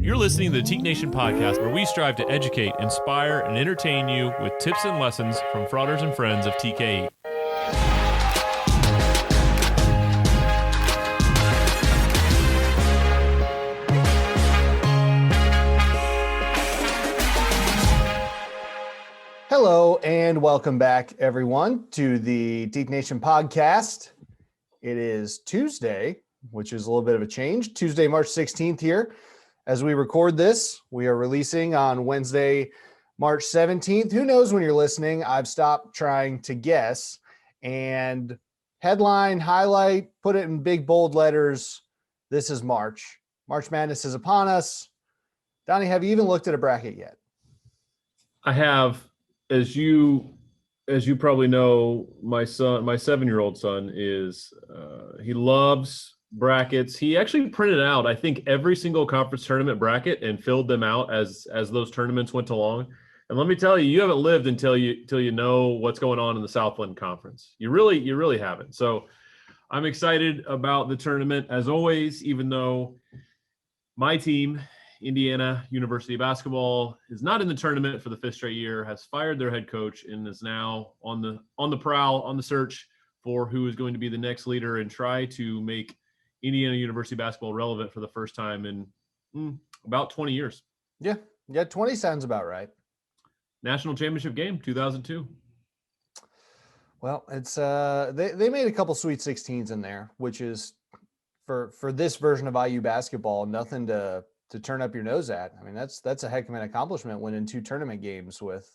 You're listening to the Teak Nation podcast, where we strive to educate, inspire, and entertain you with tips and lessons from frauders and friends of TKE. Hello and welcome back, everyone, to the Teak Nation podcast. It is Tuesday, which is a little bit of a change. Tuesday, March 16th here. As we record this, we are releasing on Wednesday, March 17th. Who knows when you're listening? I've stopped trying to guess. And headline, highlight, put it in big, bold letters. This is March. March Madness is upon us. Donnie, have you even looked at a bracket yet? I have. As you probably know, my 7-year-old son is he loves brackets. He actually printed out, I think, every single conference tournament bracket and filled them out as those tournaments went along. And let me tell you, you haven't lived until you know what's going on in the Southland Conference. You really haven't. So I'm excited about the tournament as always, even though my team, Indiana University basketball, is not in the tournament for the 5th straight year, has fired their head coach, and is now on the prowl, on the search for who is going to be the next leader and try to make Indiana University basketball relevant for the first time in about 20 years. Yeah, 20 sounds about right. National championship game, 2002. Well, it's they made a couple Sweet 16s in there, which is for this version of IU basketball, nothing to turn up your nose at. I mean, that's a heck of an accomplishment, winning 2 tournament games with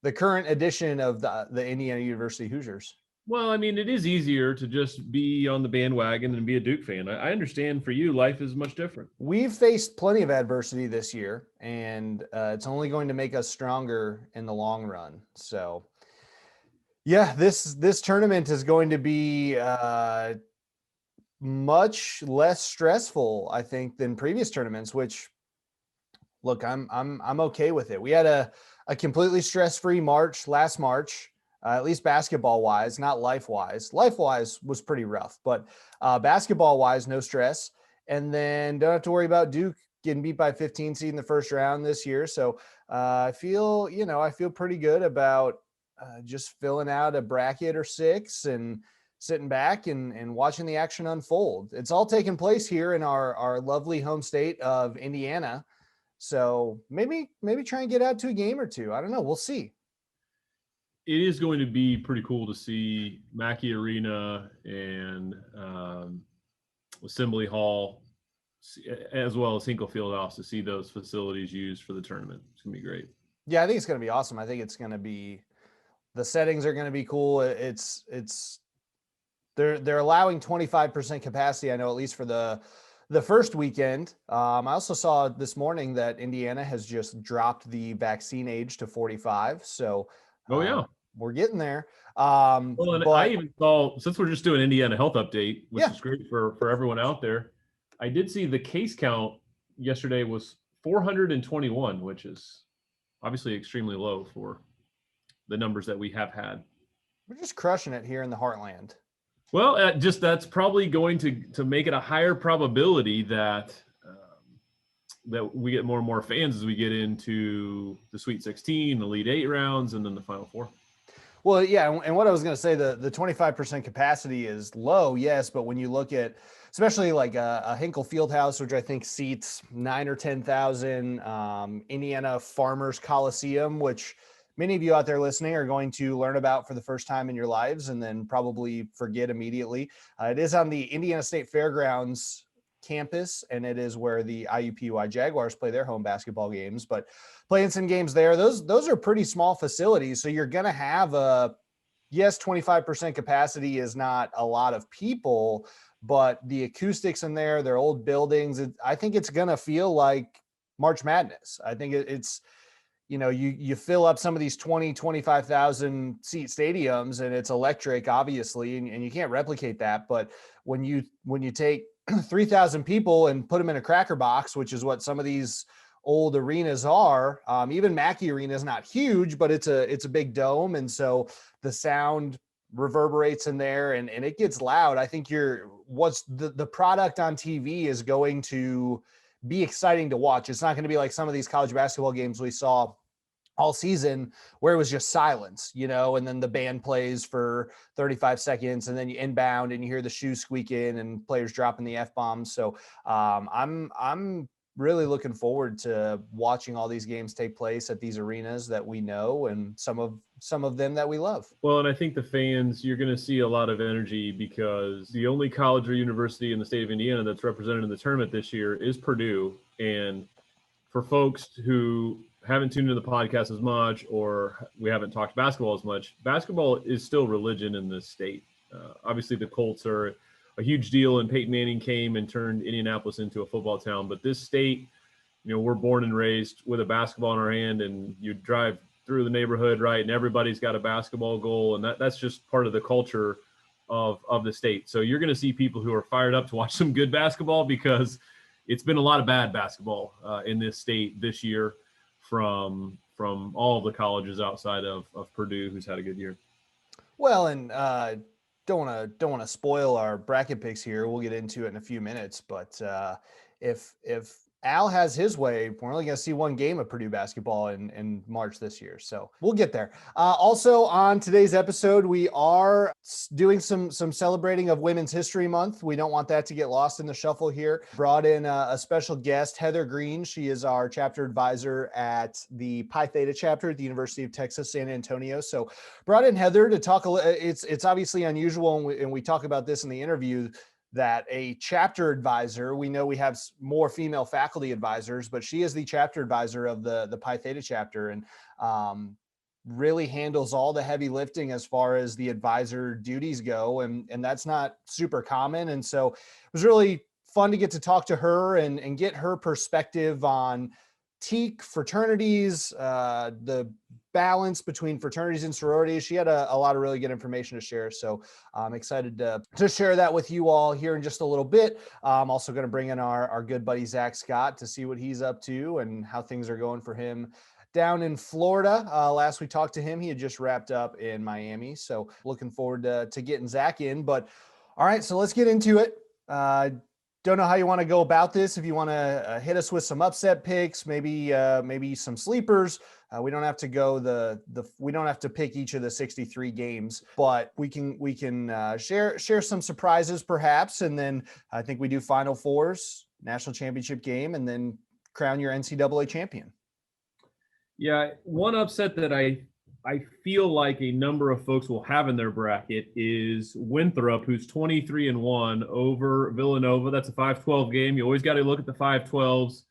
the current edition of the Indiana University Hoosiers. Well, I mean, it is easier to just be on the bandwagon and be a Duke fan. I understand for you, life is much different. We've faced plenty of adversity this year, and it's only going to make us stronger in the long run. So, yeah, this tournament is going to be much less stressful, I think, than previous tournaments, which, look, I'm okay with it. We had a completely stress-free last March, at least basketball-wise, not life-wise. Life-wise was pretty rough, but basketball-wise, no stress. And then don't have to worry about Duke getting beat by 15 seed in the first round this year. So I feel pretty good about just filling out a bracket or 6 and sitting back and watching the action unfold. It's all taking place here in our lovely home state of Indiana. So maybe try and get out to a game or 2. I don't know. We'll see. It is going to be pretty cool to see Mackey Arena and Assembly Hall, as well as Hinkle Fieldhouse, to see those facilities used for the tournament. It's going to be great. Yeah, I think it's going to be awesome. I think it's going to be – the settings are going to be cool. They're allowing 25% capacity, I know, at least for the first weekend. I also saw this morning that Indiana has just dropped the vaccine age to 45. So we're getting there. I even saw, since we're just doing Indiana health update, which is great for everyone out there, I did see the case count yesterday was 421, which is obviously extremely low for the numbers that we have had. We're just crushing it here in the heartland. Well, that's probably going to make it a higher probability that we get more and more fans as we get into the Sweet 16, the Elite 8 rounds, and then the Final 4. Well, yeah, and what I was going to say, the 25% capacity is low, yes, but when you look at, especially like a Hinkle Fieldhouse, which I think seats 9,000 or 10,000, Indiana Farmers Coliseum, which many of you out there listening are going to learn about for the first time in your lives and then probably forget immediately. It is on the Indiana State Fairgrounds campus, and it is where the IUPUI Jaguars play their home basketball games. But playing some games there, those are pretty small facilities. So you're going to have 25% capacity is not a lot of people, but the acoustics in there, they're old buildings. I think it's going to feel like March Madness. I think it's, you fill up some of these 25,000 seat stadiums and it's electric, obviously, and you can't replicate that. But when you take 3,000 people and put them in a cracker box, which is what some of these old arenas are, even Mackey Arena is not huge, but it's a big dome. And so the sound reverberates in there and it gets loud. I think the product on TV is going to be exciting to watch. It's not going to be like some of these college basketball games we saw all season where it was just silence, and then the band plays for 35 seconds and then you inbound and you hear the shoes squeak in and players dropping the F-bombs. So I'm really looking forward to watching all these games take place at these arenas that we know and some of them that we love. Well, and I think the fans, you're going to see a lot of energy because the only college or university in the state of Indiana that's represented in the tournament this year is Purdue. And for folks who haven't tuned into the podcast as much, or we haven't talked basketball as much, basketball is still religion in this state. Obviously, the Colts are a huge deal, and Peyton Manning came and turned Indianapolis into a football town. But this state, we're born and raised with a basketball in our hand, and you drive through the neighborhood, right, and everybody's got a basketball goal, and that's just part of the culture of the state. So you're going to see people who are fired up to watch some good basketball because it's been a lot of bad basketball in this state this year from all of the colleges outside of Purdue, who's had a good year. Well, and don't want to spoil our bracket picks here. We'll get into it in a few minutes, but if Al has his way, we're only going to see one game of Purdue basketball in March this year. So we'll get there. Also on today's episode, we are doing some celebrating of Women's History Month. We don't want that to get lost in the shuffle here. Brought in a special guest, Heather Green. She is our chapter advisor at the Pi-Theta Chapter at the University of Texas, San Antonio. So brought in Heather to talk it's obviously unusual, and we talk about this in the interview, that a chapter advisor, we know we have more female faculty advisors, but she is the chapter advisor of the Pi-Theta chapter and really handles all the heavy lifting as far as the advisor duties go. And that's not super common. And so it was really fun to get to talk to her and get her perspective on TKE fraternities, the balance between fraternities and sororities. She had a lot of really good information to share. So I'm excited to share that with you all here in just a little bit. I'm also going to bring in our good buddy, Zach Scott, to see what he's up to and how things are going for him down in Florida. Last we talked to him, he had just wrapped up in Miami. So looking forward to getting Zach in. But all right, so let's get into it. Don't know how you want to go about this. If you want to hit us with some upset picks, maybe some sleepers. We don't have to go we don't have to pick each of the 63 games, but we can share some surprises perhaps, and then I think we do Final Fours, national championship game, and then crown your NCAA champion. Yeah, one upset that I feel like a number of folks will have in their bracket is Winthrop, who's 23-1 over Villanova. That's a 5-12 game. You always got to look at the 5-12s.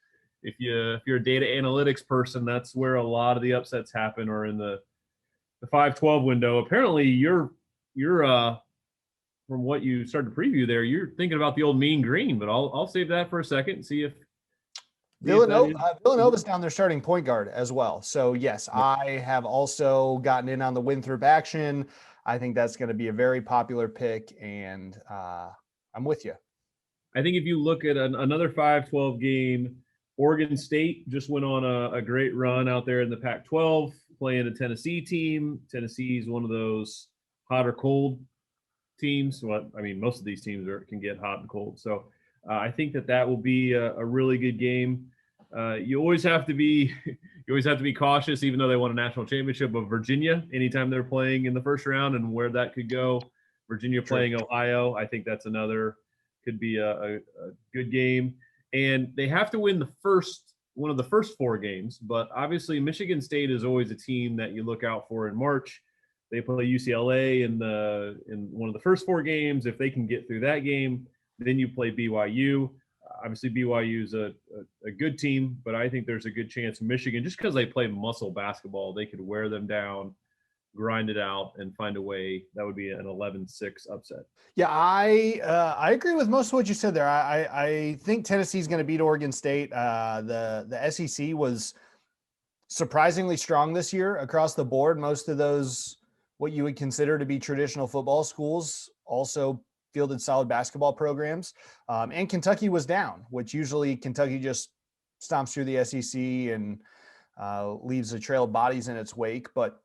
If you're a data analytics person, that's where a lot of the upsets happen, or in the 5-12 window. Apparently, you're from what you started to preview there, you're thinking about the old Mean Green, but I'll save that for a second and see if Villanova's down their starting point guard as well. So yes, I have also gotten in on the Winthrop action. I think that's going to be a very popular pick, and I'm with you. I think if you look at another 5-12 game, Oregon State just went on a great run out there in the Pac-12, playing a Tennessee team. Tennessee is one of those hot or cold teams. Well, I mean, most of these teams can get hot and cold. So I think that will be a really good game. You always have to be cautious, even though they won a national championship, of Virginia anytime they're playing in the first round and where that could go. Virginia playing Ohio, I think that's could be a good game. And they have to win one of the first 4 games. But obviously, Michigan State is always a team that you look out for in March. They play UCLA in one of the first 4 games. If they can get through that game, then you play BYU. Obviously, BYU is a good team, but I think there's a good chance Michigan, just because they play muscle basketball, they could wear them down, grind it out, and find a way. That would be an 11-6 upset. Yeah, I agree with most of what you said there. I think Tennessee's going to beat Oregon State. The SEC was surprisingly strong this year across the board. Most of those, what you would consider to be traditional football schools, also fielded solid basketball programs. And Kentucky was down, which usually Kentucky just stomps through the SEC and leaves a trail of bodies in its wake. But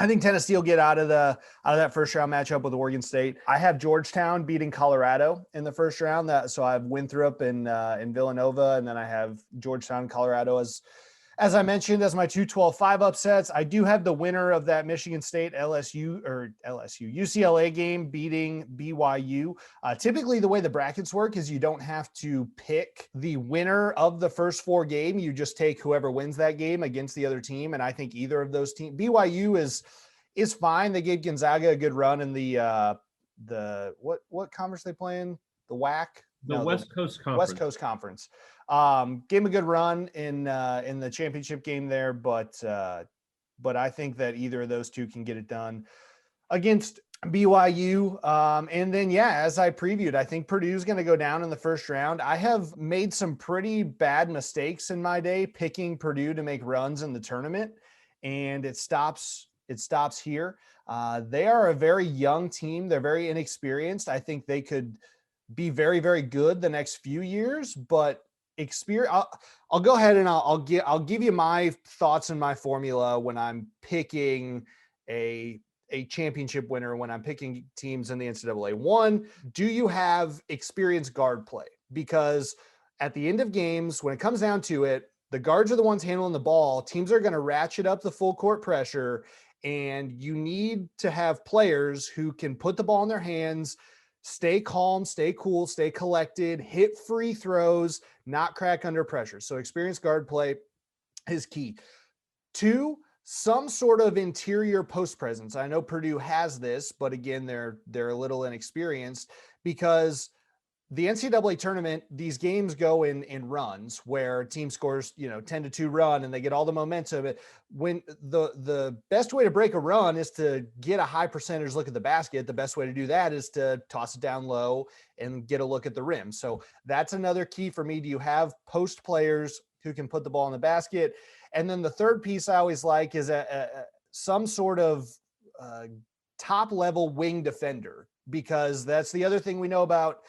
I think Tennessee will get out of that first round matchup with Oregon State. I have Georgetown beating Colorado in the first round. So I have Winthrop in Villanova, and then I have Georgetown, Colorado as I mentioned, as my 2-12-5 upsets. I do have the winner of that Michigan State UCLA game beating BYU. Typically, the way the brackets work is you don't have to pick the winner of the first 4 games. You just take whoever wins that game against the other team. And I think either of those teams, BYU is fine. They gave Gonzaga a good run in the what conference they play in? The WAC? The West Coast Conference. West Coast Conference. Gave him a good run in the championship game there, but I think that either of those two can get it done against BYU. And then, as I previewed, I think Purdue's going to go down in the first round. I have made some pretty bad mistakes in my day picking Purdue to make runs in the tournament, and it stops here. They are a very young team. They're very inexperienced. I think they could be very, very good the next few years, but experience. I'll go ahead and I'll give you my thoughts and my formula when I'm picking a championship winner, when I'm picking teams in the NCAA. One, do you have experienced guard play? Because at the end of games, when it comes down to it, the guards are the ones handling the ball. Teams are going to ratchet up the full court pressure, and you need to have players who can put the ball in their hands, stay calm, stay cool, stay collected, hit free throws, not crack under pressure. So experienced guard play is key. 2, some sort of interior post presence. I know Purdue has this, but again, they're a little inexperienced because the NCAA tournament, these games go in runs where a team scores, 10-2 run and they get all the momentum. When the best way to break a run is to get a high percentage look at the basket. The best way to do that is to toss it down low and get a look at the rim. So that's another key for me. Do you have post players who can put the ball in the basket? And then the third piece I always like is some sort of top level wing defender, because that's the other thing we know about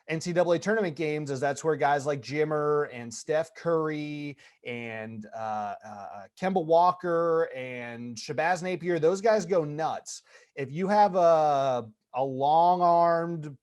NCAA tournament games is that's where guys like Jimmer and Steph Curry and Kemba Walker and Shabazz Napier, those guys go nuts. If you have a long-armed,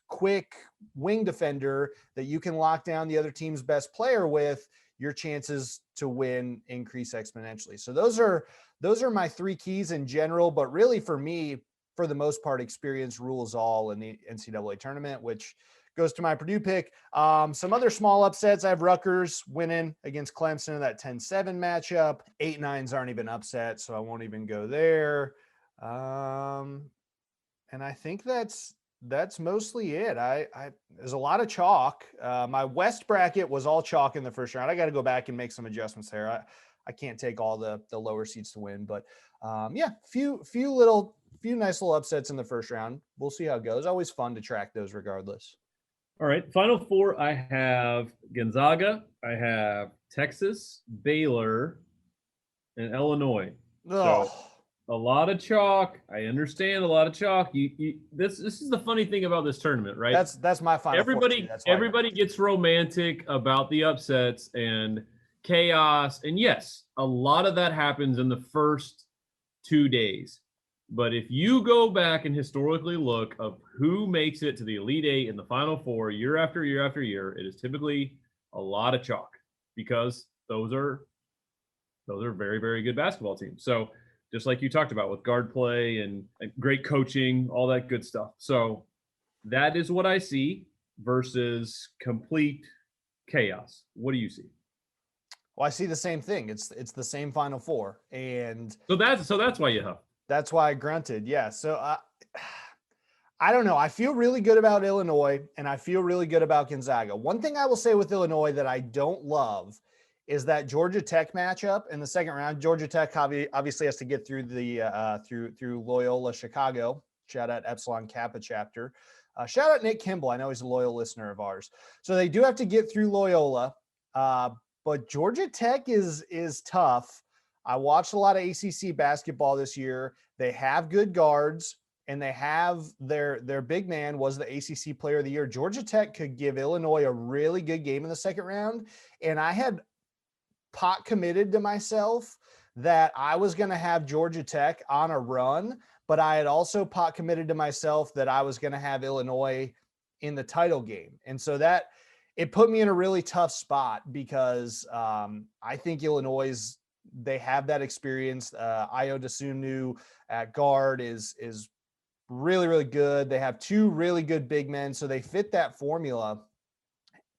quick wing defender that you can lock down the other team's best player with, your chances to win increase exponentially. So those are my 3 keys in general, but really for me, for the most part, experience rules all in the NCAA tournament, which goes to my Purdue pick. Some other small upsets. I have Rutgers winning against Clemson in that 10-7 matchup. 8-9s aren't even upset, so I won't even go there. And I think that's mostly it. There's a lot of chalk. My West bracket was all chalk in the first round. I got to go back and make some adjustments there. I can't take all the lower seeds to win, but few nice little upsets in the first round. We'll see how it goes. Always fun to track those regardless. All right, Final Four, I have Gonzaga, I have Texas, Baylor, and Illinois. So a lot of chalk. I understand a lot of chalk. This is the funny thing about this tournament, right? That's my Final Four. Everybody gets romantic about the upsets and chaos. And yes, a lot of that happens in the first 2 days. But if you go back and historically look of who makes it to the Elite Eight in the Final Four year after year after year, it is typically a lot of chalk because those are very, very good basketball teams. So just like you talked about with guard play and great coaching, all that good stuff. So that is what I see versus complete chaos. What do you see? Well, I see the same thing. It's the same Final Four, and so that's why you huff. That's why I grunted. Yeah. So I don't know. I feel really good about Illinois and I feel really good about Gonzaga. One thing I will say with Illinois that I don't love is that Georgia Tech matchup in the second round. Georgia Tech obviously has to get through the through Loyola Chicago. Shout out Epsilon Kappa chapter. Shout out Nick Kimball. I know he's a loyal listener of ours. So they do have to get through Loyola, but Georgia Tech is tough. I watched a lot of ACC basketball this year. They have good guards, and they have their big man was the ACC Player of the Year. Georgia Tech could give Illinois a really good game in the second round, and I had pot committed to myself that I was going to have Georgia Tech on a run, but I had also committed to myself that I was going to have Illinois in the title game. And so that it put me in a really tough spot because I think Illinois, they have that experience. Ayo Dosunmu at guard is really, really good. They have two really good big men, so they fit that formula.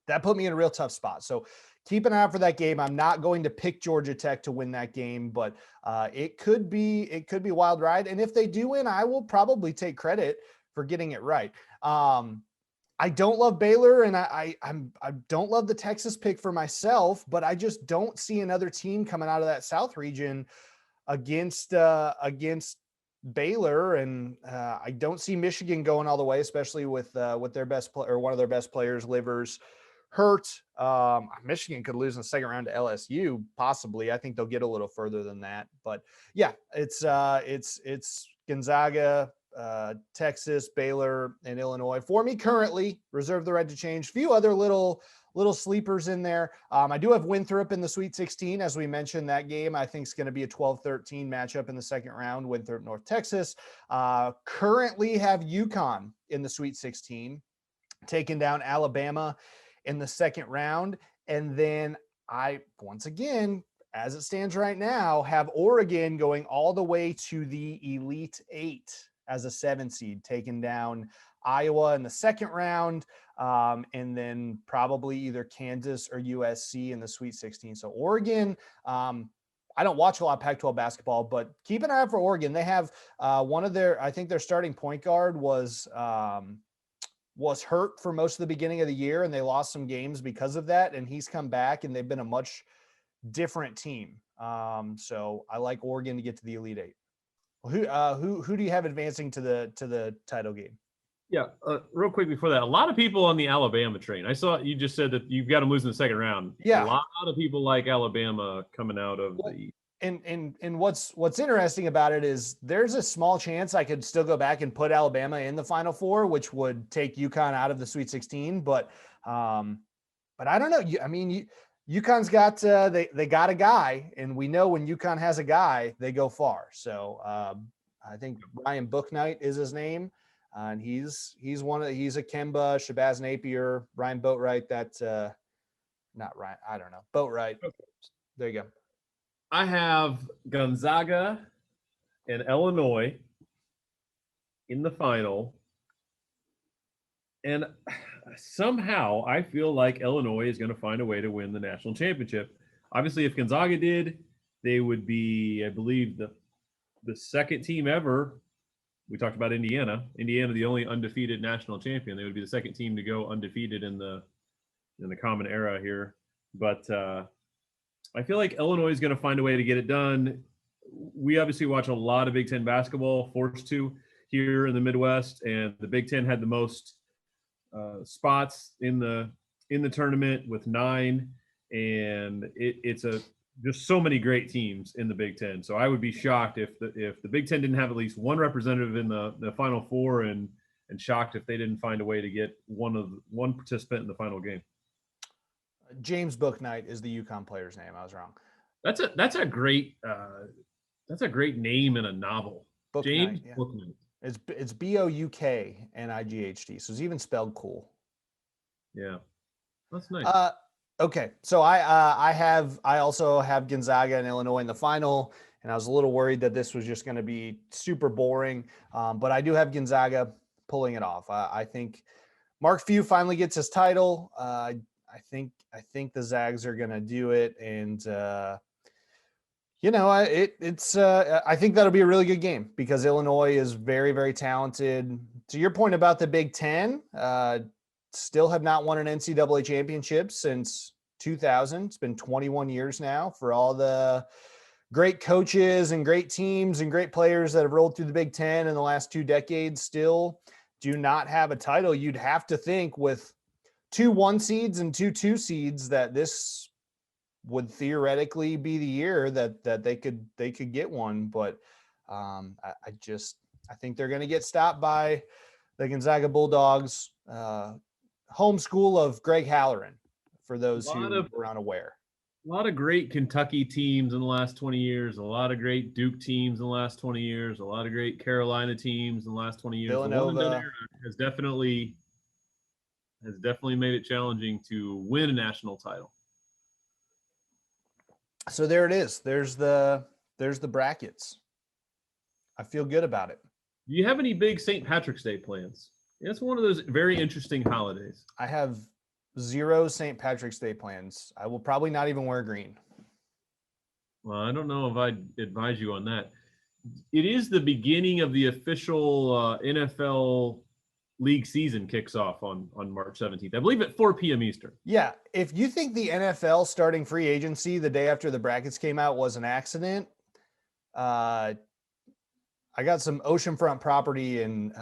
That put me in a real tough spot. So keep an eye out for that game. I'm not going to pick Georgia Tech to win that game, but it could be a wild ride. And if they do win, I will probably take credit for getting it right. I don't love Baylor, and I don't love the Texas pick for myself, but I just don't see another team coming out of that South region against Baylor, and I don't see Michigan going all the way, especially with their best player or one of their best players, Livers, hurt. Michigan could lose in the second round to LSU, possibly. I think they'll get a little further than that, but yeah, it's Gonzaga, Texas, Baylor, and Illinois for me currently. Reserve the right to change. Few other little sleepers in there. I do have Winthrop in the Sweet 16. As we mentioned, that game I think is going to be a 12-13 matchup in the second round. Winthrop, North Texas. Currently have UConn in the Sweet 16, taking down Alabama in the second round. And then I, once again, as it stands right now, have Oregon going all the way to the Elite Eight as a 7 seed, taking down Iowa in the second round, and then probably either Kansas or USC in the Sweet 16. So Oregon, I don't watch a lot of Pac-12 basketball, but keep an eye out for Oregon. They have I think their starting point guard was hurt for most of the beginning of the year, and they lost some games because of that. And he's come back, and they've been a much different team. So I like Oregon to get to the Elite Eight. Who do you have advancing to the title game? Yeah, real quick before that, a lot of people on the Alabama train. I saw you just said that you've got them losing the second round. Yeah, a lot of people like Alabama coming out of the. And what's interesting about it is there's a small chance I could still go back and put Alabama in the Final Four, which would take UConn out of the Sweet 16. But I don't know. UConn's got they got a guy, and we know when UConn has a guy, they go far. So I think Ryan Booknight is his name, and he's a Kemba, Shabazz Napier, Ryan Boatwright. Not Ryan. I don't know. Boatwright. Okay. There you go. I have Gonzaga and Illinois in the final. And somehow I feel like Illinois is going to find a way to win the national championship. Obviously, if Gonzaga did, they would be, I believe, the second team ever. We talked about Indiana. Indiana, the only undefeated national champion. They would be the second team to go undefeated in the common era here. But I feel like Illinois is going to find a way to get it done. We obviously watch a lot of Big Ten basketball, forced to here in the Midwest, and the Big Ten had the most spots in the tournament with 9, and it's just so many great teams in the Big Ten. So I would be shocked if the Big Ten didn't have at least one representative in the Final Four, and shocked if they didn't find a way to get one participant in the final game. James Booknight is the UConn player's name. I was wrong. That's a great name in a novel. Booknight, James yeah. Booknight. It's Bouknighd, so it's even spelled cool. Yeah, that's nice. Okay, so I also have Gonzaga and Illinois in the final, and I was a little worried that this was just going to be super boring, but I do have Gonzaga pulling it off. I think Mark Few finally gets his title. I think the Zags are going to do it, and I think that'll be a really good game because Illinois is very, very talented. To your point about the Big Ten, still have not won an NCAA championship since 2000. It's been 21 years now for all the great coaches and great teams and great players that have rolled through the Big Ten in the last 2 decades. Still do not have a title. You'd have to think with 2 1 seeds and 2 2 seeds that this would theoretically be the year that they could get one, but I think they're going to get stopped by the Gonzaga Bulldogs, home school of Greg Halloran, for those who are unaware. A lot of great Kentucky teams in the last 20 years, a lot of great Duke teams in the last 20 years, a lot of great Carolina teams in the last 20 years. The one and done Villanova. era has definitely made it challenging to win a national title. So there it is. There's the brackets. I feel good about it. Do you have any big St. Patrick's Day plans? It's one of those very interesting holidays. I have 0 St. Patrick's Day plans. I will probably not even wear green. Well, I don't know if I'd advise you on that. It is the beginning of the official NFL league season kicks off on March 17th. I believe at 4 p.m. Eastern. Yeah. If you think the NFL starting free agency the day after the brackets came out was an accident, I got some oceanfront property in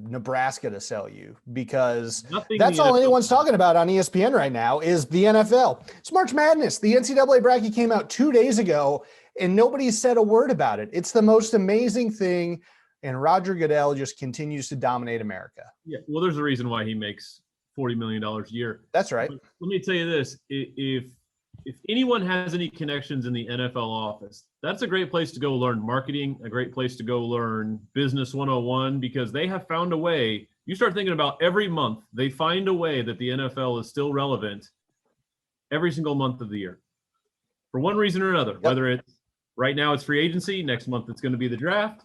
Nebraska to sell you, because that's all anyone's talking about on ESPN right now is the NFL. It's March Madness. The NCAA bracket came out 2 days ago and nobody said a word about it. It's the most amazing thing. And Roger Goodell just continues to dominate America. Yeah. Well, there's a reason why he makes $40 million a year. That's right. But let me tell you this. If anyone has any connections in the NFL office, that's a great place to go learn marketing, a great place to go learn business 101, because they have found a way. You start thinking about every month, they find a way that the NFL is still relevant every single month of the year for one reason or another. Yep. Whether it's right now it's free agency, next month it's going to be the draft.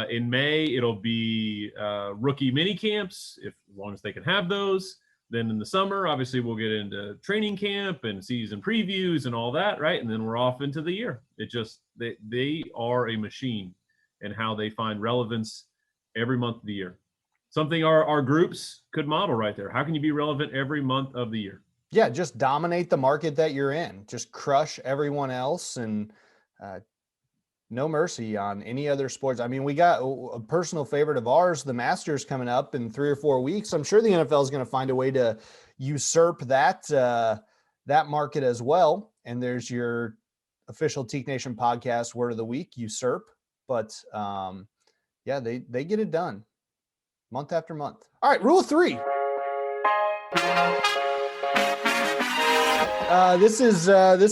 In May, it'll be rookie mini camps, as long as they can have those. Then in the summer, obviously, we'll get into training camp and season previews and all that, right? And then we're off into the year. It just, they are a machine in how they find relevance every month of the year. Something our groups could model right there. How can you be relevant every month of the year? Yeah, just dominate the market that you're in. Just crush everyone else, and no mercy on any other sports. I mean, we got a personal favorite of ours, the Masters, coming up in 3 or 4 weeks. I'm sure the NFL is going to find a way to usurp that market as well. And there's your official Teak Nation podcast word of the week, usurp. But yeah, they get it done month after month. All right, rule 3. This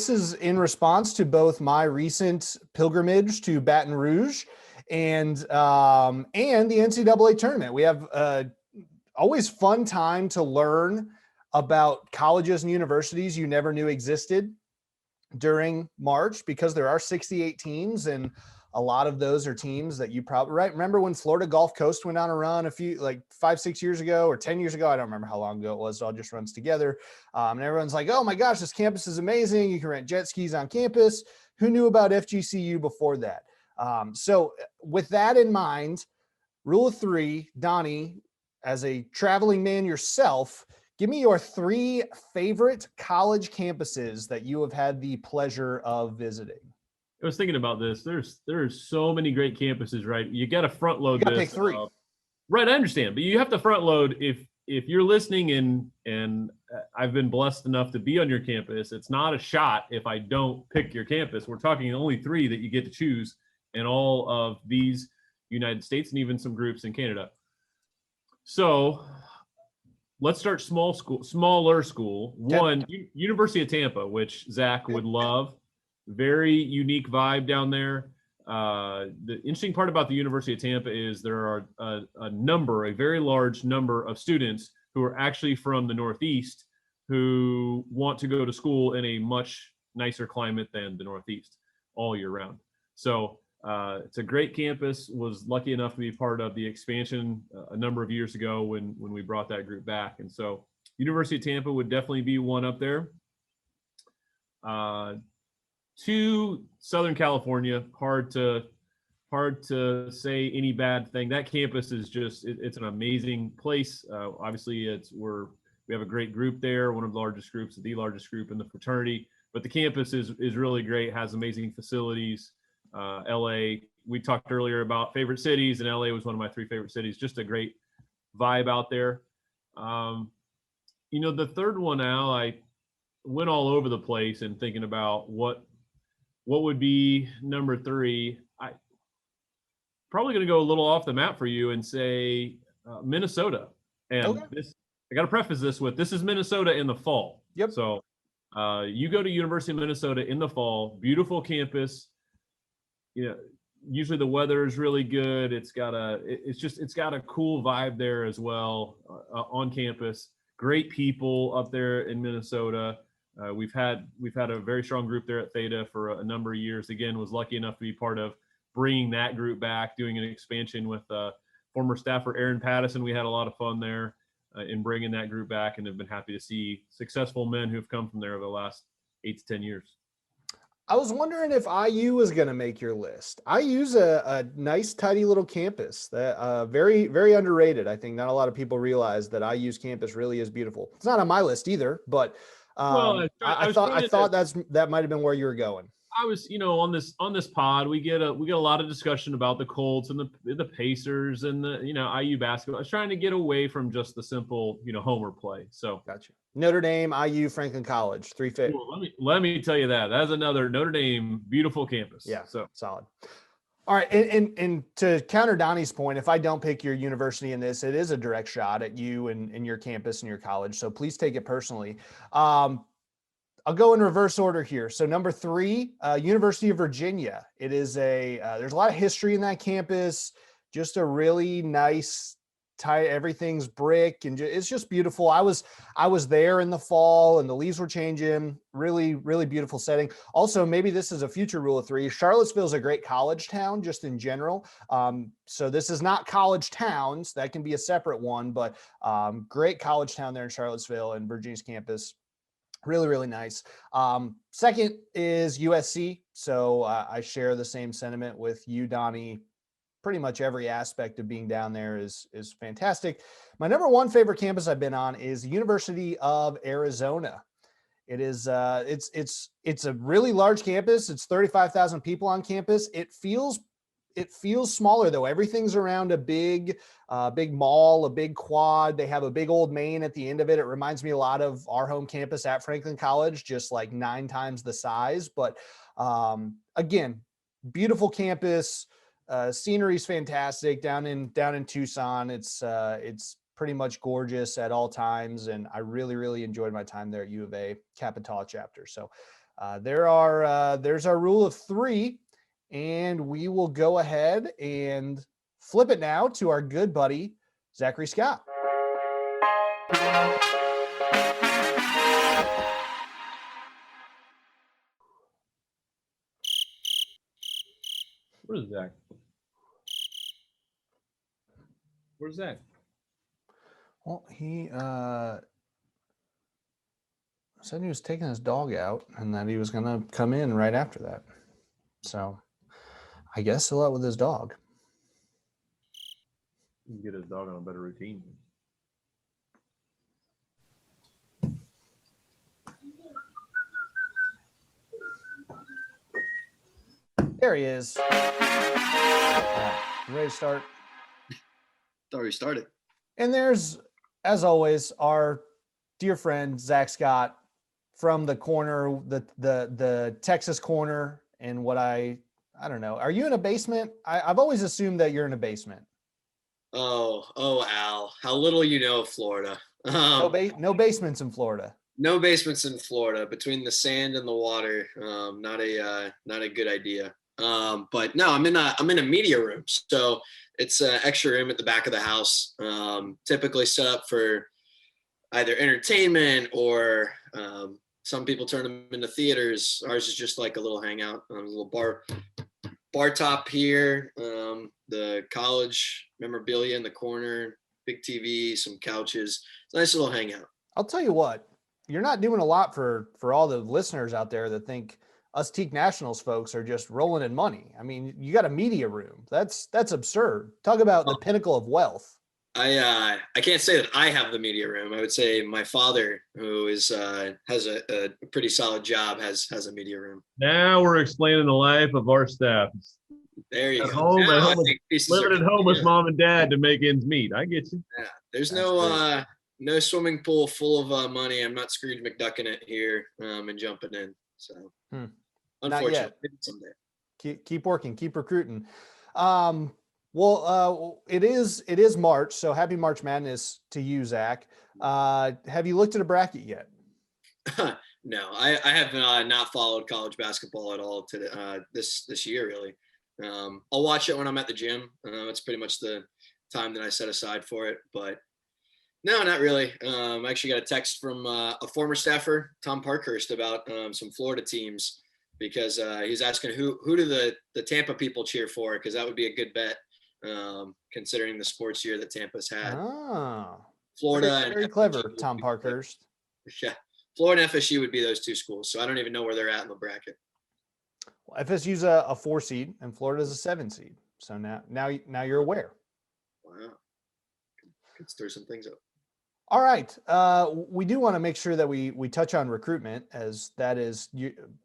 is in response to both my recent pilgrimage to Baton Rouge and the NCAA tournament. We have always fun time to learn about colleges and universities you never knew existed during March, because there are 68 teams, and a lot of those are teams that you probably, right? Remember when Florida Gulf Coast went on a run like 5-6 years ago or 10 years ago? I don't remember how long ago it was. It all just runs together. And everyone's like, oh my gosh, this campus is amazing. You can rent jet skis on campus. Who knew about FGCU before that? So with that in mind, rule of 3, Donnie, as a traveling man yourself, give me your 3 favorite college campuses that you have had the pleasure of visiting. I was thinking about this. There's so many great campuses, right? You got to front load this. Pick 3. Right, I understand, but you have to front load if you're listening and I've been blessed enough to be on your campus. It's not a shot if I don't pick your campus. We're talking only 3 that you get to choose in all of these United States and even some groups in Canada. So let's start smaller school. One, University of Tampa, which Zach would love. Very unique vibe down there. The interesting part about the University of Tampa is there are a very large number of students who are actually from the Northeast who want to go to school in a much nicer climate than the Northeast all year round. So it's a great campus. Was lucky enough to be part of the expansion a number of years ago when we brought that group back. And so University of Tampa would definitely be one up there. 2, Southern California. Hard to say any bad thing. That campus is just it's an amazing place. Obviously, we have a great group there, one of the largest groups, the largest group in the fraternity. But the campus is really great. Has amazing facilities. LA. We talked earlier about favorite cities, and LA was one of my 3 favorite cities. Just a great vibe out there. The third one, Al, I went all over the place and thinking about what would be number 3. I probably going to go a little off the map for you and say Minnesota. And I got to preface this with, this is Minnesota in the fall. Yep. So You go to University of Minnesota in the fall, beautiful campus. Usually the weather is really good. It's got a cool vibe there as well on campus. Great people up there in Minnesota. We've had a very strong group there at Theta for a number of years. Again, was lucky enough to be part of bringing that group back, doing an expansion with former staffer Aaron Pattison. We had a lot of fun there in bringing that group back, and have been happy to see successful men who've come from there over the last 8 to 10 years. I was wondering if IU was going to make your list. IU's a nice, tidy little campus that very, very underrated. I think not a lot of people realize that IU's campus really is beautiful. It's not on my list either, but I thought that might have been where you were going. I was, on this pod, we get a lot of discussion about the Colts and the Pacers and the IU basketball. I was trying to get away from just the simple homer play. So gotcha. Notre Dame, IU, Franklin College, 350. Well, let me tell you that's another Notre Dame beautiful campus. Yeah, so solid. All right, and to counter Donnie's point, if I don't pick your university in this, it is a direct shot at you and your campus and your college. So please take it personally. I'll go in reverse order here. So number 3, University of Virginia. It is there's a lot of history in that campus. Just a really nice, tight. Everything's brick, and it's just beautiful. I was there in the fall, and the leaves were changing. Really, really beautiful setting. Also, maybe this is a future rule of 3. Charlottesville is a great college town, just in general. So this is not college towns. That can be a separate one, but great college town there in Charlottesville, and Virginia's campus. Really, really nice. Second is USC. So I share the same sentiment with you, Donnie. Pretty much every aspect of being down there is fantastic. My number 1 favorite campus I've been on is the University of Arizona. It is it's a really large campus. It's 35,000 people on campus. It feels smaller though. Everything's around a big mall, a big quad. They have a big old main at the end of it. It reminds me a lot of our home campus at Franklin College, just like 9 times the size. But again, beautiful campus. Scenery's fantastic down in Tucson. It's pretty much gorgeous at all times, and I really, really enjoyed my time there at U of A Pi-Theta Chapter. So there's our rule of 3. And we will go ahead and flip it now to our good buddy, Zachary Scott. Where's Zach? Where's Zach? Well, he said he was taking his dog out and that he was going to come in right after that. So I guess he'll out with his dog. You can get his dog on a better routine. There he is. All right, you ready to start? Thought we started. And there's, as always, our dear friend Zach Scott from the corner, the Texas corner, and what I don't know. Are you in a basement? I've always assumed that you're in a basement. Oh, Al, how little you know of Florida. No basements in Florida. No basements in Florida. Between the sand and the water, not a good idea. But no, I'm in a media room, so it's an extra room at the back of the house. Typically set up for either entertainment or some people turn them into theaters. Ours is just like a little hangout, a little bar top here, the college memorabilia in the corner, big TV, some couches. It's a nice little hangout. I'll tell you what, you're not doing a lot for all the listeners out there that think us Teak Nationals folks are just rolling in money. I mean, you got a media room. That's absurd. Talk about the pinnacle of wealth. I can't say that I have the media room. I would say my father, who is has a pretty solid job, has a media room. Now we're explaining the life of our staff. There you go. Living at home with mom and dad to make ends meet. I get you. Yeah, there's no swimming pool full of money. I'm not Scrooge McDucking it here and jumping in. So unfortunately, someday. Keep working, keep recruiting. Well, it is March, so happy March Madness to you, Zach. Have you looked at a bracket yet? No, I have not followed college basketball at all this year, really. I'll watch it when I'm at the gym. It's pretty much the time that I set aside for it. But no, not really. I actually got a text from a former staffer, Tom Parkhurst, about some Florida teams because he's asking who do the Tampa people cheer for, because that would be a good bet considering the sports year that Tampa's had. Ah, Florida very, very and clever, FSU Tom Parkhurst. Yeah, Florida and FSU would be those two schools. So I don't even know where they're at in the bracket. Well, FSU's a 4 seed and Florida's a 7 seed. So now you're aware. Wow, could stir some things up. All right. We do want to make sure that we touch on recruitment, as that is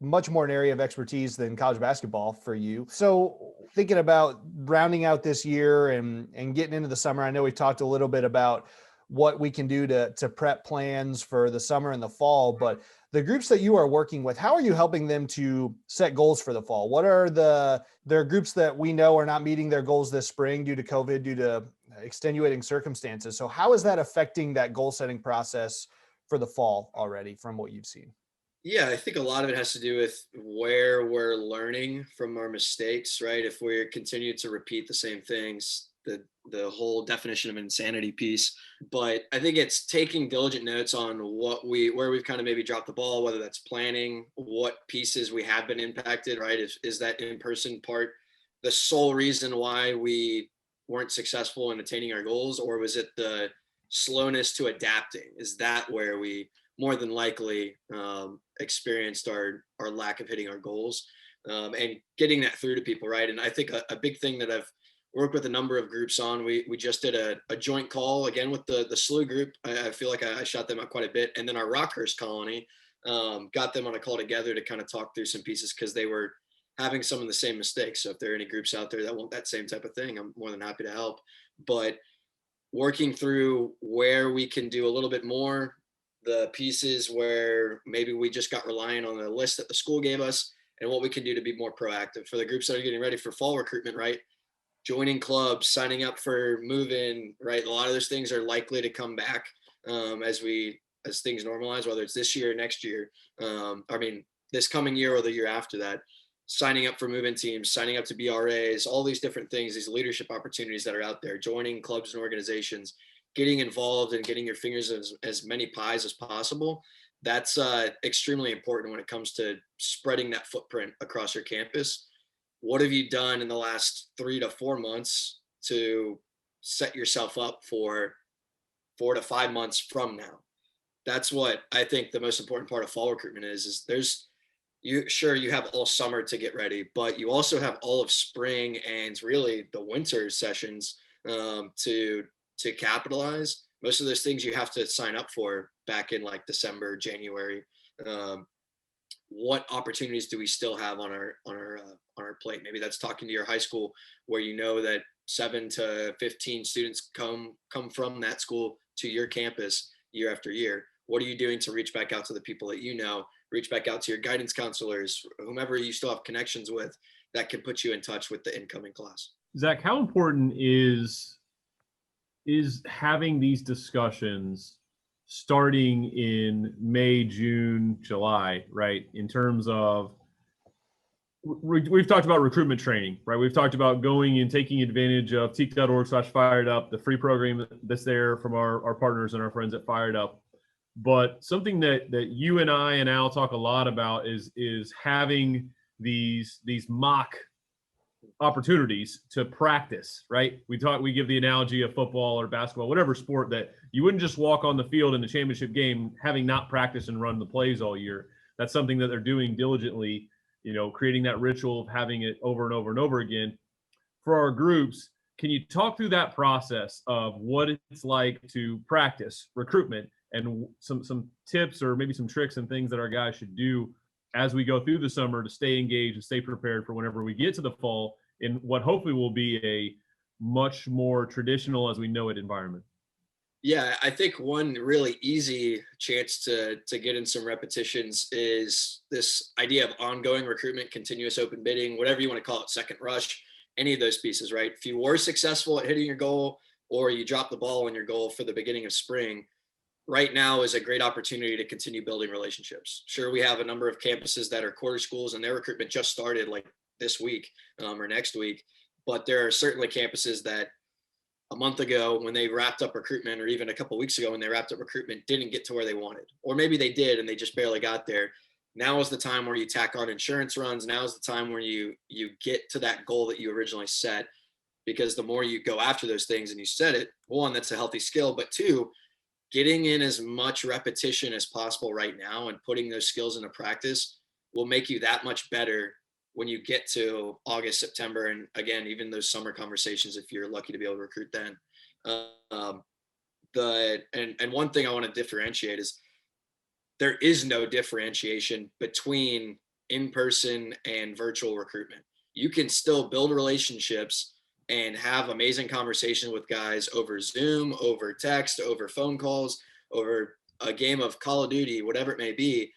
much more an area of expertise than college basketball for you. So thinking about rounding out this year and getting into the summer, I know we talked a little bit about what we can do to prep plans for the summer and the fall, but the groups that you are working with, how are you helping them to set goals for the fall? What are there are groups that we know are not meeting their goals this spring due to COVID, due to extenuating circumstances. So how is that affecting that goal setting process for the fall already from what you've seen? Yeah, I think a lot of it has to do with where we're learning from our mistakes, right? If we continue to repeat the same things, the whole definition of insanity piece. But I think it's taking diligent notes on where we've kind of maybe dropped the ball, whether that's planning, what pieces we have been impacted, right? Is that in-person part the sole reason why we weren't successful in attaining our goals, or was it the slowness to adapting? Is that where we more than likely experienced our lack of hitting our goals, and getting that through to people, right? And I think a big thing that I've worked with a number of groups on, we just did a joint call again with the SLU group. I feel like I shot them out quite a bit, and then our Rockhurst colony got them on a call together to kind of talk through some pieces because they were having some of the same mistakes. So if there are any groups out there that want that same type of thing, I'm more than happy to help. But working through where we can do a little bit more, the pieces where maybe we just got reliant on the list that the school gave us, and what we can do to be more proactive for the groups that are getting ready for fall recruitment, right? Joining clubs, signing up for move-in, right? A lot of those things are likely to come back as things normalize, whether it's this year or next year. This coming year or the year after that. Signing up for move-in teams, signing up to BRAs, all these different things, these leadership opportunities that are out there, joining clubs and organizations, getting involved and getting your fingers in as many pies as possible. That's extremely important when it comes to spreading that footprint across your campus. What have you done in the last 3 to 4 months to set yourself up for 4 to 5 months from now? That's what I think the most important part of fall recruitment is you have all summer to get ready, but you also have all of spring and really the winter sessions to capitalize. Most of those things you have to sign up for back in like December, January. What opportunities do we still have on our plate? Maybe that's talking to your high school where you know that 7 to 15 students come from that school to your campus year after year. What are you doing to reach back out to the people that you know, reach back out to your guidance counselors, whomever you still have connections with that can put you in touch with the incoming class? Zach, how important is having these discussions starting in May, June, July, right? In terms of, we've talked about recruitment training, right? We've talked about going and taking advantage of teak.org/fired up, the free program that's there from our partners and our friends at Fired Up. But something that you and I and Al talk a lot about is having these mock opportunities to practice, right? We give the analogy of football or basketball, whatever sport, that you wouldn't just walk on the field in the championship game having not practiced and run the plays all year. That's something that they're doing diligently, creating that ritual of having it over and over and over again. For our groups, can you talk through that process of what it's like to practice recruitment and some tips or maybe some tricks and things that our guys should do as we go through the summer to stay engaged and stay prepared for whenever we get to the fall in what hopefully will be a much more traditional as we know it environment? Yeah, I think one really easy chance to get in some repetitions is this idea of ongoing recruitment, continuous open bidding, whatever you want to call it, second rush, any of those pieces, right? If you were successful at hitting your goal or you dropped the ball on your goal for the beginning of spring, right now is a great opportunity to continue building relationships. Sure, we have a number of campuses that are quarter schools and their recruitment just started like this week or next week, but there are certainly campuses that a month ago when they wrapped up recruitment, or even a couple of weeks ago when they wrapped up recruitment, didn't get to where they wanted, or maybe they did and they just barely got there. Now is the time where you tack on insurance runs. Now is the time where you get to that goal that you originally set, because the more you go after those things and you set it, one, that's a healthy skill, but two, getting in as much repetition as possible right now and putting those skills into practice will make you that much better when you get to August, September, and again, even those summer conversations, if you're lucky to be able to recruit then. And one thing I want to differentiate is there is no differentiation between in-person and virtual recruitment. You can still build relationships and have amazing conversations with guys over Zoom, over text, over phone calls, over a game of Call of Duty, whatever it may be,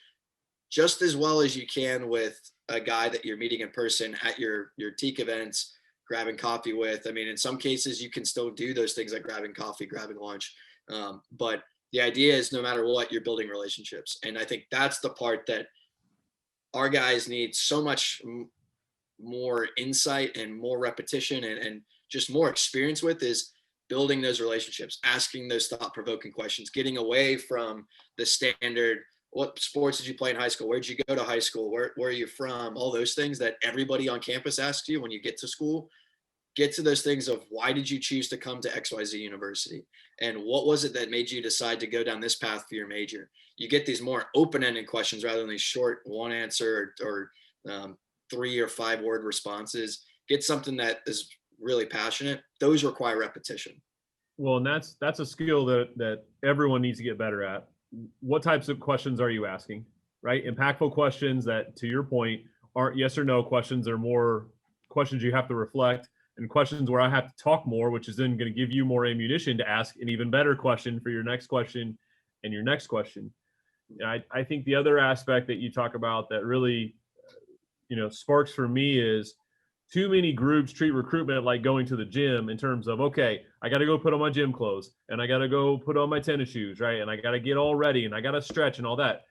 just as well as you can with a guy that you're meeting in person at your TKE events, grabbing coffee with. I mean, in some cases you can still do those things like grabbing coffee, grabbing lunch. But the idea is no matter what, you're building relationships. And I think that's the part that our guys need so much more insight and more repetition and just more experience with, is building those relationships, asking those thought-provoking questions, getting away from the standard, what sports did you play in high school? Where'd you go to high school? Where are you from? All those things that everybody on campus asks you when you get to school. Get to those things of, why did you choose to come to XYZ University? And what was it that made you decide to go down this path for your major? You get these more open-ended questions rather than these short one answer or 3 or 5 word responses. Get something that is really passionate. Those require repetition. Well, and that's a skill that everyone needs to get better at. What types of questions are you asking, right? Impactful questions that, to your point, aren't yes or no questions. They're more questions you have to reflect, and questions where I have to talk more, which is then going to give you more ammunition to ask an even better question for your next question and your next question. I think the other aspect that you talk about that really, sparks for me is too many groups treat recruitment like going to the gym in terms of, okay, I got to go put on my gym clothes and I got to go put on my tennis shoes, right? And I got to get all ready and I got to stretch and all that.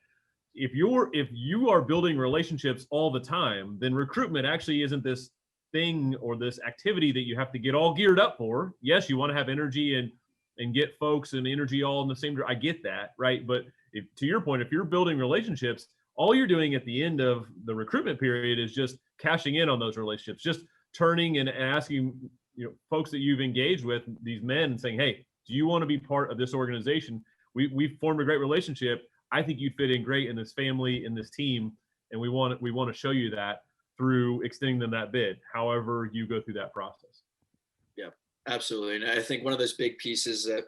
If you are building relationships all the time, then recruitment actually isn't this thing or this activity that you have to get all geared up for. Yes, you want to have energy and get folks and energy all in the same. I get that, right? But to your point, if you're building relationships, all you're doing at the end of the recruitment period is just cashing in on those relationships, just turning and asking, folks that you've engaged with, these men, and saying, hey, do you want to be part of this organization? We've formed a great relationship. I think you'd fit in great in this family, in this team, and we want to show you that through extending them that bid, however you go through that process. Yeah, absolutely. And I think one of those big pieces that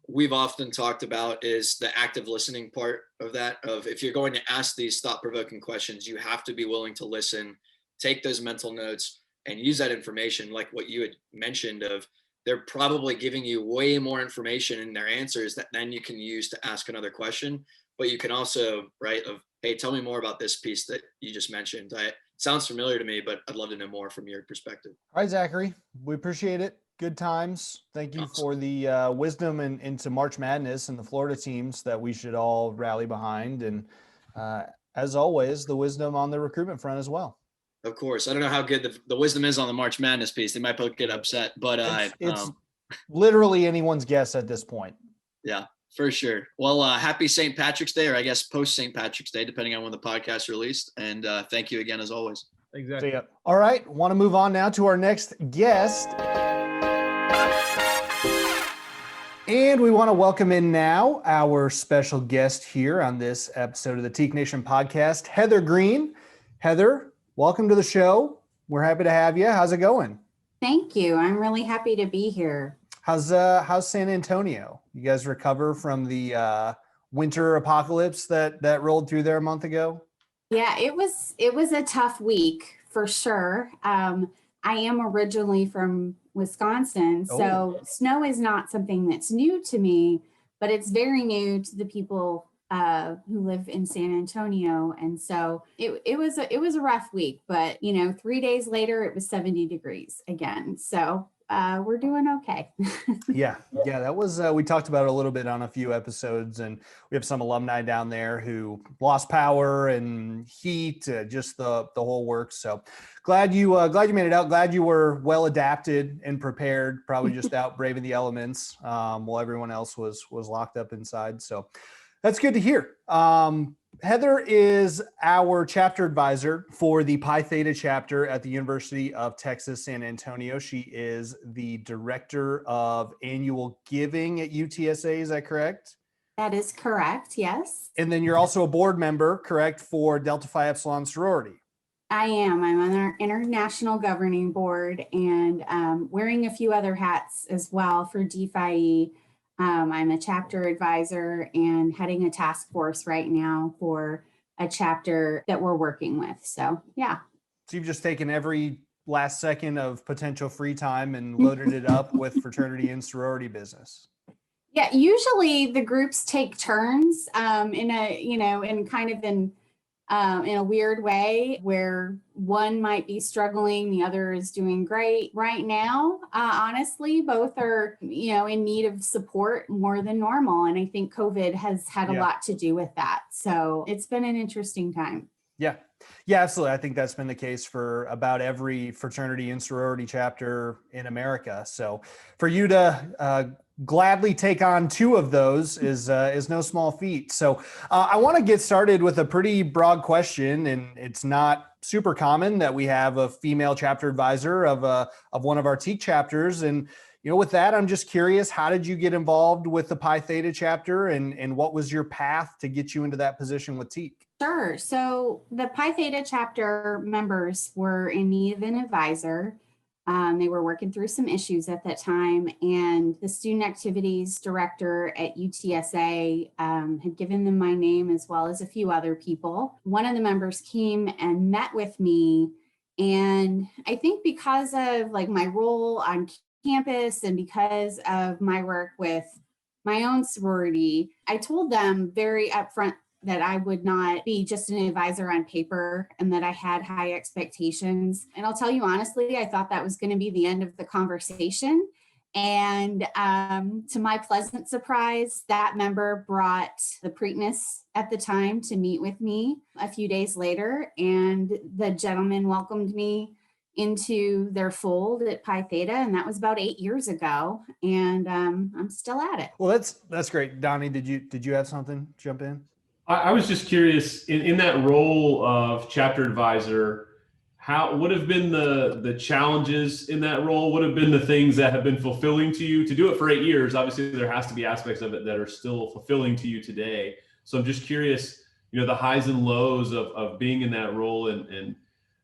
we've often talked about is the active listening part of that. Of if you're going to ask these thought-provoking questions, you have to be willing to listen, take those mental notes, and use that information, like what you had mentioned of, they're probably giving you way more information in their answers that then you can use to ask another question. But you can also, right, of, hey, tell me more about this piece that you just mentioned. It sounds familiar to me, but I'd love to know more from your perspective. All right, Zachary, we appreciate it. Good times. Thank you for the wisdom into March Madness and the Florida teams that we should all rally behind. And as always, the wisdom on the recruitment front as well. Of course. I don't know how good the wisdom is on the March Madness piece. They might both get upset, but it's literally anyone's guess at this point. Yeah, for sure. Well, happy St. Patrick's Day, or I guess post St. Patrick's Day, depending on when the podcast is released. And thank you again, as always. Exactly. See ya. All right. Want to move on now to our next guest. And we want to welcome in now our special guest here on this episode of the TKE Nation podcast, Heather Green. Heather, welcome to the show. We're happy to have you. How's it going? Thank you. I'm really happy to be here. How's San Antonio? You guys recover from the winter apocalypse that rolled through there a month ago? Yeah, it was a tough week for sure. I am originally from Wisconsin, so snow is not something that's new to me, but it's very new to the people who live in San Antonio. And so it was a rough week, but 3 days later it was 70 degrees again. So we're doing okay. Yeah, that was, we talked about it a little bit on a few episodes, and we have some alumni down there who lost power and heat, just the whole works. So glad you made it out. Glad you were well adapted and prepared, probably just out braving the elements, while everyone else was locked up inside. So that's good to hear. Heather is our chapter advisor for the Pi-Theta chapter at the University of Texas, San Antonio. She is the director of annual giving at UTSA. Is that correct? That is correct. Yes. And then you're also a board member, correct, for Delta Phi Epsilon Sorority. I am. I'm on our international governing board and wearing a few other hats as well for DPhi. I'm a chapter advisor and heading a task force right now for a chapter that we're working with. So, yeah. So you've just taken every last second of potential free time and loaded it up with fraternity and sorority business. Yeah, usually the groups take turns in a weird way where one might be struggling, the other is doing great. Right now, honestly, both are, in need of support more than normal. And I think COVID has had a lot to do with that. So it's been an interesting time. Yeah, absolutely. I think that's been the case for about every fraternity and sorority chapter in America. So for you to gladly take on two of those is no small feat. So I want to get started with a pretty broad question, and it's not super common that we have a female chapter advisor of one of our TKE chapters. And with that, I'm just curious, how did you get involved with the Pi-Theta chapter, and what was your path to get you into that position with TKE? Sure. So the Pi-Theta chapter members were in need of an advisor. They were working through some issues at that time, and the student activities director at UTSA had given them my name as well as a few other people. One of the members came and met with me, and I think because of my role on campus and because of my work with my own sorority, I told them very upfront that I would not be just an advisor on paper and that I had high expectations. And I'll tell you honestly, I thought that was going to be the end of the conversation. And to my pleasant surprise, that member brought the Preakness at the time to meet with me a few days later. And the gentleman welcomed me into their fold at Pi-Theta, and that was about 8 years ago. And I'm still at it. Well, that's great. Donnie, did you have something? Jump in. I was just curious, in that role of chapter advisor, what have been the challenges in that role? What have been the things that have been fulfilling to you? To do it for 8 years, obviously there has to be aspects of it that are still fulfilling to you today. So I'm just curious, the highs and lows of being in that role and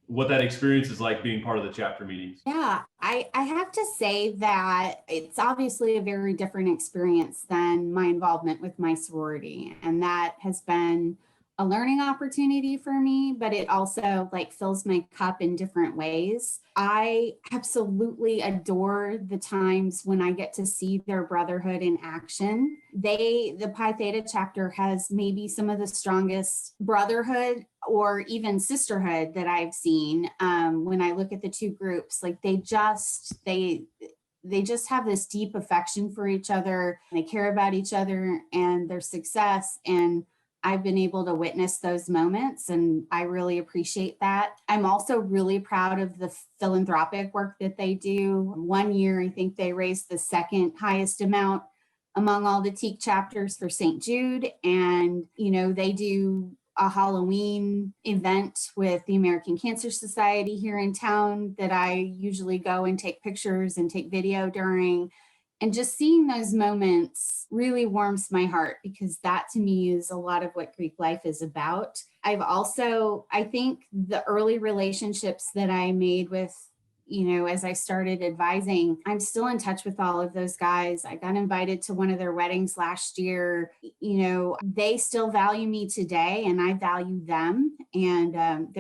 what that experience is like being part of the chapter meetings. Yeah, I have to say that it's obviously a very different experience than my involvement with my sorority. And that has been a learning opportunity for me, but it also fills my cup in different ways. I absolutely adore the times when I get to see their brotherhood in action. The Pi-Theta chapter has maybe some of the strongest brotherhood or even sisterhood that I've seen. When I look at the two groups, they just have this deep affection for each other. They care about each other and their success. And I've been able to witness those moments, and I really appreciate that. I'm also really proud of the philanthropic work that they do. One year, I think they raised the second highest amount among all the TKE chapters for St. Jude. And, they do a Halloween event with the American Cancer Society here in town that I usually go and take pictures and take video during. And just seeing those moments really warms my heart, because that to me is a lot of what Greek life is about. I think the early relationships that I made with, as I started advising, I'm still in touch with all of those guys. I got invited to one of their weddings last year. They still value me today and I value them. And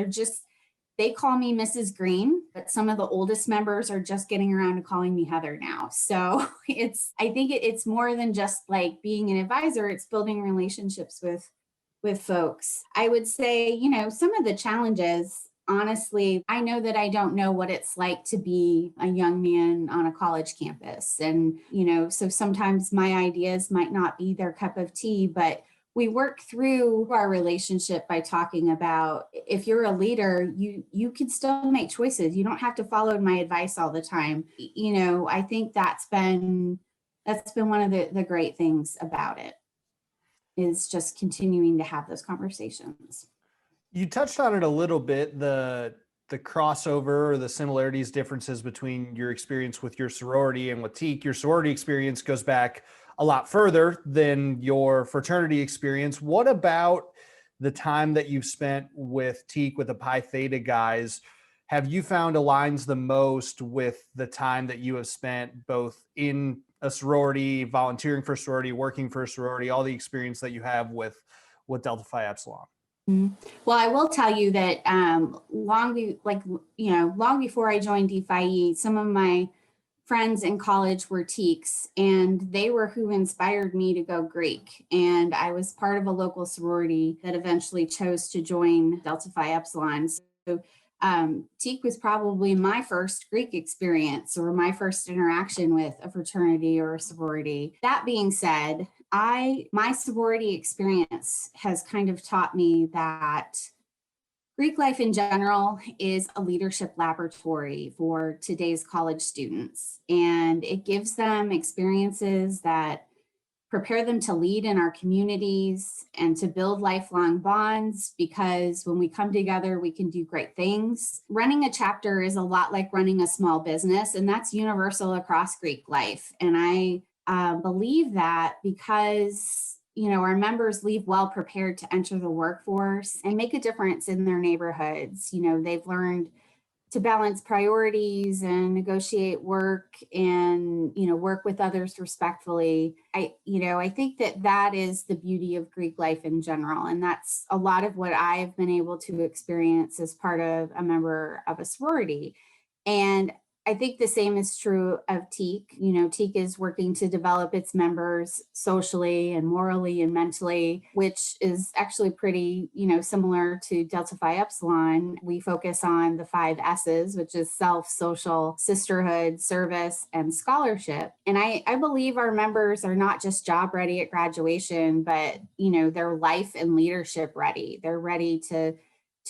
they call me Mrs. Green, but some of the oldest members are just getting around to calling me Heather now. So I think it's more than just being an advisor. It's building relationships with folks. I would say, some of the challenges, honestly, I know that I don't know what it's like to be a young man on a college campus. And, so sometimes my ideas might not be their cup of tea, but we work through our relationship by talking about, if you're a leader, you can still make choices. You don't have to follow my advice all the time. I think that's been one of the great things about it, is just continuing to have those conversations. You touched on it a little bit, the crossover or the similarities, differences between your experience with your sorority and with TKE. Your sorority experience goes back a lot further than your fraternity experience. What about the time that you've spent with TKE, with the Pi-Theta guys, have you found aligns the most with the time that you have spent both in a sorority, volunteering for a sorority, working for a sorority, all the experience that you have with Delta Phi Epsilon? Well, I will tell you that long before I joined DPhi, some of my friends in college were TKEs, and they were who inspired me to go Greek. And I was part of a local sorority that eventually chose to join Delta Phi Epsilon. So TKE was probably my first Greek experience, or my first interaction with a fraternity or a sorority. That being said, my sorority experience has kind of taught me that Greek life in general is a leadership laboratory for today's college students, and it gives them experiences that prepare them to lead in our communities and to build lifelong bonds, because when we come together, we can do great things. Running a chapter is a lot like running a small business, and that's universal across Greek life. And I believe that because our members leave well prepared to enter the workforce and make a difference in their neighborhoods. They've learned to balance priorities and negotiate work and, work with others respectfully. I think that is the beauty of Greek life in general. And that's a lot of what I've been able to experience as part of a member of a sorority. And I think the same is true of TKE. TKE is working to develop its members socially and morally and mentally, which is actually pretty, similar to Delta Phi Epsilon. We focus on the 5 S's, which is self, social, sisterhood, service, and scholarship. And I believe our members are not just job ready at graduation, but, they're life and leadership ready. They're ready to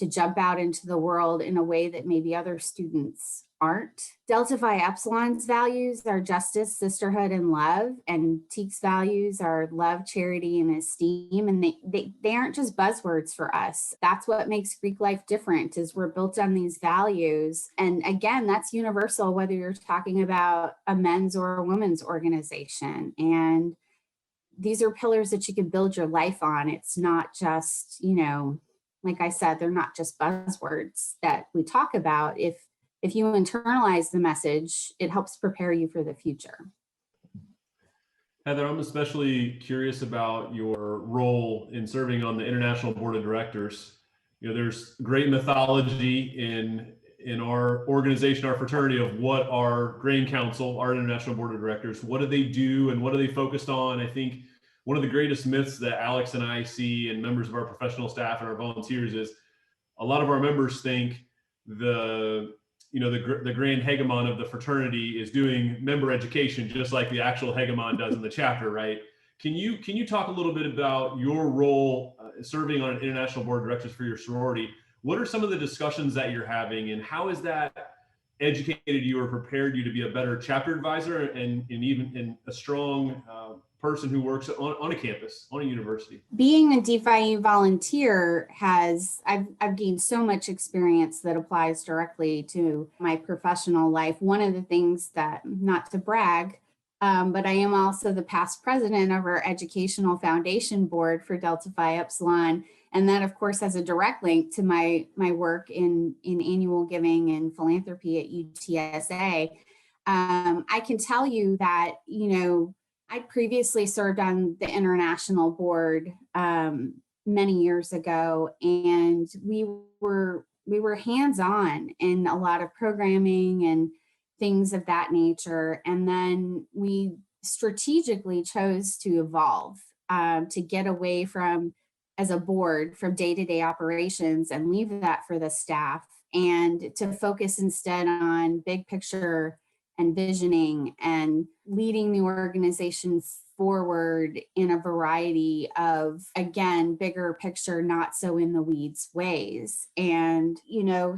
jump out into the world in a way that maybe other students aren't. Delta Phi Epsilon's values are justice, sisterhood, and love, and TKE's values are love, charity, and esteem. And they aren't just buzzwords for us. That's what makes Greek life different, is we're built on these values. And again, that's universal, whether you're talking about a men's or a women's organization. And these are pillars that you can build your life on. It's not just, like I said, they're not just buzzwords that we talk about. If you internalize the message, it helps prepare you for the future. Heather, I'm especially curious about your role in serving on the International Board of Directors. There's great mythology in our organization, our fraternity, of what our Grain Council, our International Board of Directors, what do they do and what are they focused on? I think one of the greatest myths that Alex and I see, and members of our professional staff and our volunteers, is a lot of our members think the grand hegemon of the fraternity is doing member education, just like the actual hegemon does in the chapter, right? Can you talk a little bit about your role serving on an International Board of Directors for your sorority? What are some of the discussions that you're having, and how has that educated you or prepared you to be a better chapter advisor and even a strong person who works on a campus, on a university? Being a DPhi volunteer I've gained so much experience that applies directly to my professional life. One of the things that, not to brag, but I am also the past president of our educational foundation board for Delta Phi Epsilon. And that, of course, has a direct link to my work in annual giving and philanthropy at UTSA. I can tell you that, I previously served on the international board many years ago, and we were hands-on in a lot of programming and things of that nature. And then we strategically chose to evolve, to get away from, as a board, from day-to-day operations and leave that for the staff and to focus instead on big picture and visioning and leading the organization forward in a variety of, again, bigger picture, not so in the weeds ways. And,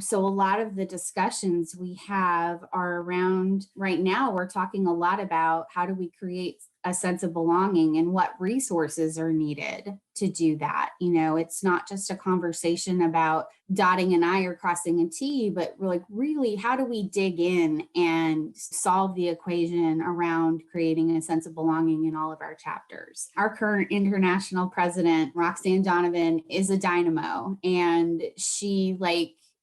so a lot of the discussions we have are around, right now, we're talking a lot about how do we create a sense of belonging and what resources are needed to do that. It's not just a conversation about dotting an I or crossing a T, but really, how do we dig in and solve the equation around creating a sense of belonging in all of our chapters? Our current international president, Roxanne Donovan, is a dynamo, and she,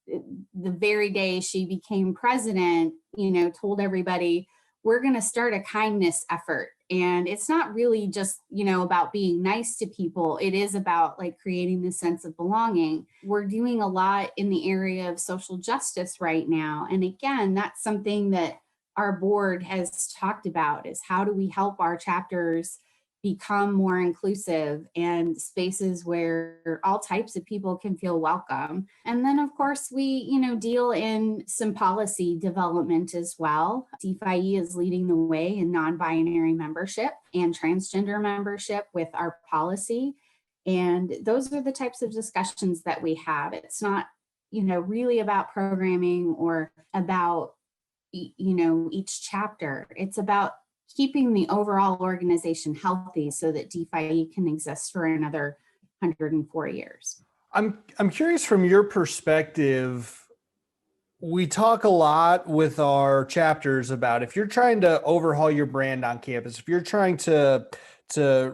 the very day she became president, told everybody, we're going to start a kindness effort. And it's not really just, about being nice to people. It is about creating this sense of belonging. We're doing a lot in the area of social justice right now. And again, that's something that our board has talked about, is how do we help our chapters become more inclusive and spaces where all types of people can feel welcome. And then, of course, we, deal in some policy development as well. TKE is leading the way in non-binary membership and transgender membership with our policy. And those are the types of discussions that we have. It's not, really about programming or about, each chapter. It's about keeping the overall organization healthy so that DeFi can exist for another 104 years. I'm curious from your perspective. We talk a lot with our chapters about if you're trying to overhaul your brand on campus, if you're trying to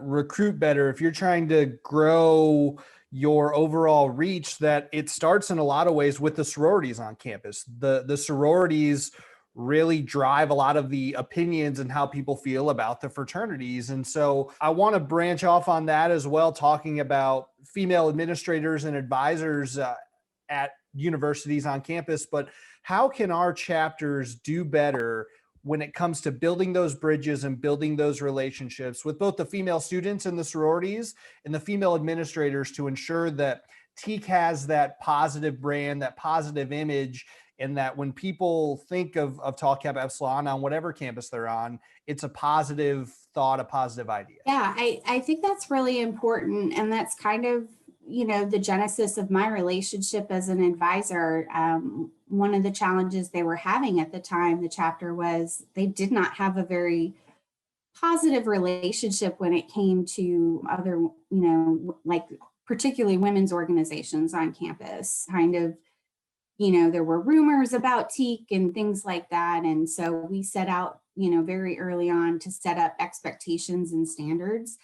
recruit better, if you're trying to grow your overall reach, that it starts in a lot of ways with the sororities on campus. The sororities really drive a lot of the opinions and how people feel about the fraternities. And so I want to branch off on that as well, talking about female administrators and advisors at universities on campus. But how can our chapters do better when it comes to building those bridges and building those relationships with both the female students in the sororities and the female administrators to ensure that TKE has that positive brand, that positive image, and that when people think of Tau Kappa Epsilon on whatever campus they're on, it's a positive thought, a positive idea? Yeah, I think that's really important. And that's kind of, the genesis of my relationship as an advisor. One of the challenges they were having at the time, the chapter, was they did not have a very positive relationship when it came to other, particularly women's organizations on campus. Kind of, there were rumors about TKE and things like that. And so we set out, very early on to set up expectations and standards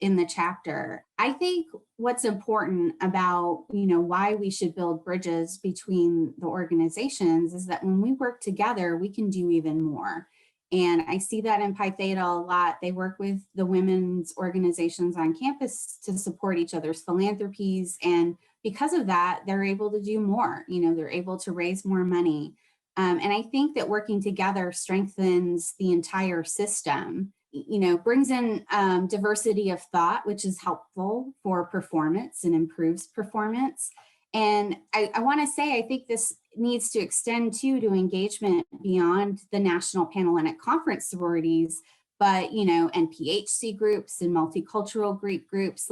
in the chapter. I think what's important about, why we should build bridges between the organizations is that when we work together, we can do even more. And I see that in Pi-Theta a lot. They work with the women's organizations on campus to support each other's philanthropies. And because of that, they're able to do more. They're able to raise more money. And I think that working together strengthens the entire system, brings in diversity of thought, which is helpful for performance and improves performance. And I want to say, I think this needs to extend to engagement beyond the National Panhellenic Conference sororities, but, and PHC groups and multicultural Greek groups.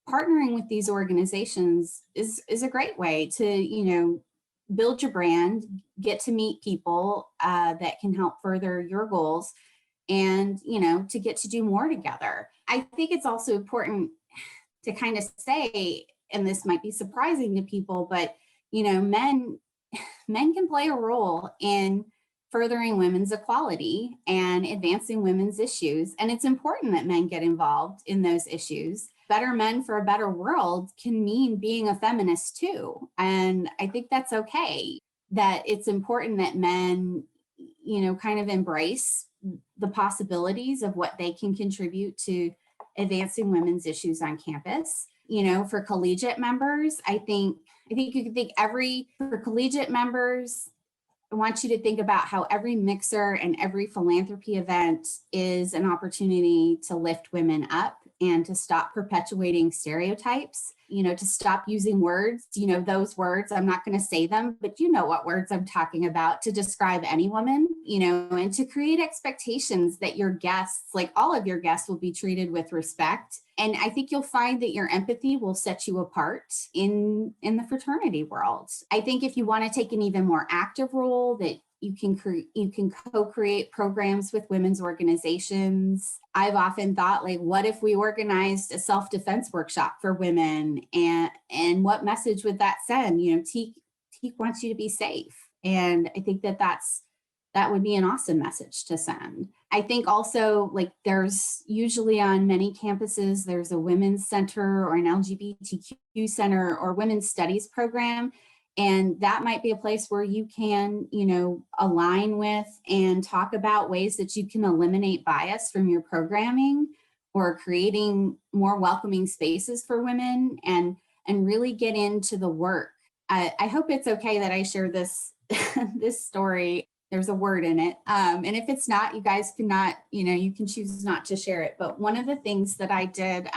Partnering with these organizations is a great way to, build your brand, get to meet people that can help further your goals, and, to get to do more together. I think it's also important to kind of say, and this might be surprising to people, but, men can play a role in furthering women's equality and advancing women's issues. And it's important that men get involved in those issues. Better men for a better world can mean being a feminist too. And I think that's okay, that it's important that men, kind of embrace the possibilities of what they can contribute to advancing women's issues on campus. For collegiate members, I think you can think for collegiate members, I want you to think about how every mixer and every philanthropy event is an opportunity to lift women up and to stop perpetuating stereotypes. to stop using words, those words, I'm not going to say them, but you know what words I'm talking about, to describe any woman, and to create expectations that your guests, like all of your guests, will be treated with respect. And I think you'll find that your empathy will set you apart in the fraternity world. I think if you want to take an even more active role, that you can co-create programs with women's organizations. I've often thought, like, what if we organized a self-defense workshop for women, and what message would that send? Teak wants you to be safe. And I think that would be an awesome message to send. I think also, like, there's usually on many campuses, there's a women's center or an LGBTQ center or women's studies program. And that might be a place where you can, align with and talk about ways that you can eliminate bias from your programming, or creating more welcoming spaces for women, and really get into the work. I hope it's okay that I share this this story. There's a word in it. And if it's not, you guys cannot, you can choose not to share it. But one of the things that I did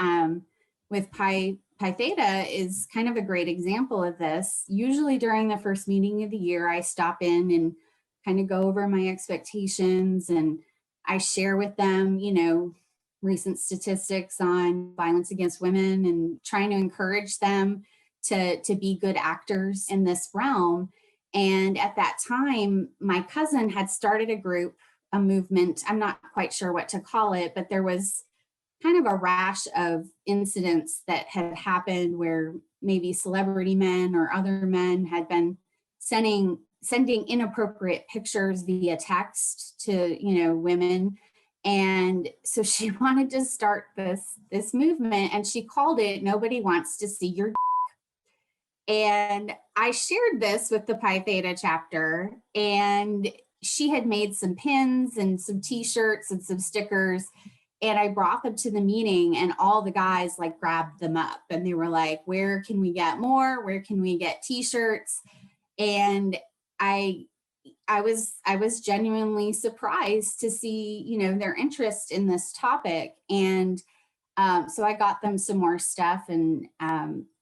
with Pi-Theta is kind of a great example of this. Usually during the first meeting of the year, I stop in and kind of go over my expectations, and I share with them, recent statistics on violence against women, and trying to encourage them to be good actors in this realm. And at that time, my cousin had started a movement. I'm not quite sure what to call it, but there was kind of a rash of incidents that had happened where maybe celebrity men or other men had been sending inappropriate pictures via text to, women. And so she wanted to start this movement, and she called it "Nobody Wants to See Your." And I shared this with the Pi-Theta chapter, and she had made some pins and some t-shirts and some stickers. And I brought them to the meeting, and all the guys like grabbed them up, and they were like, where can we get more? Where can we get t-shirts? And I was genuinely surprised to see, their interest in this topic. And so I got them some more stuff. And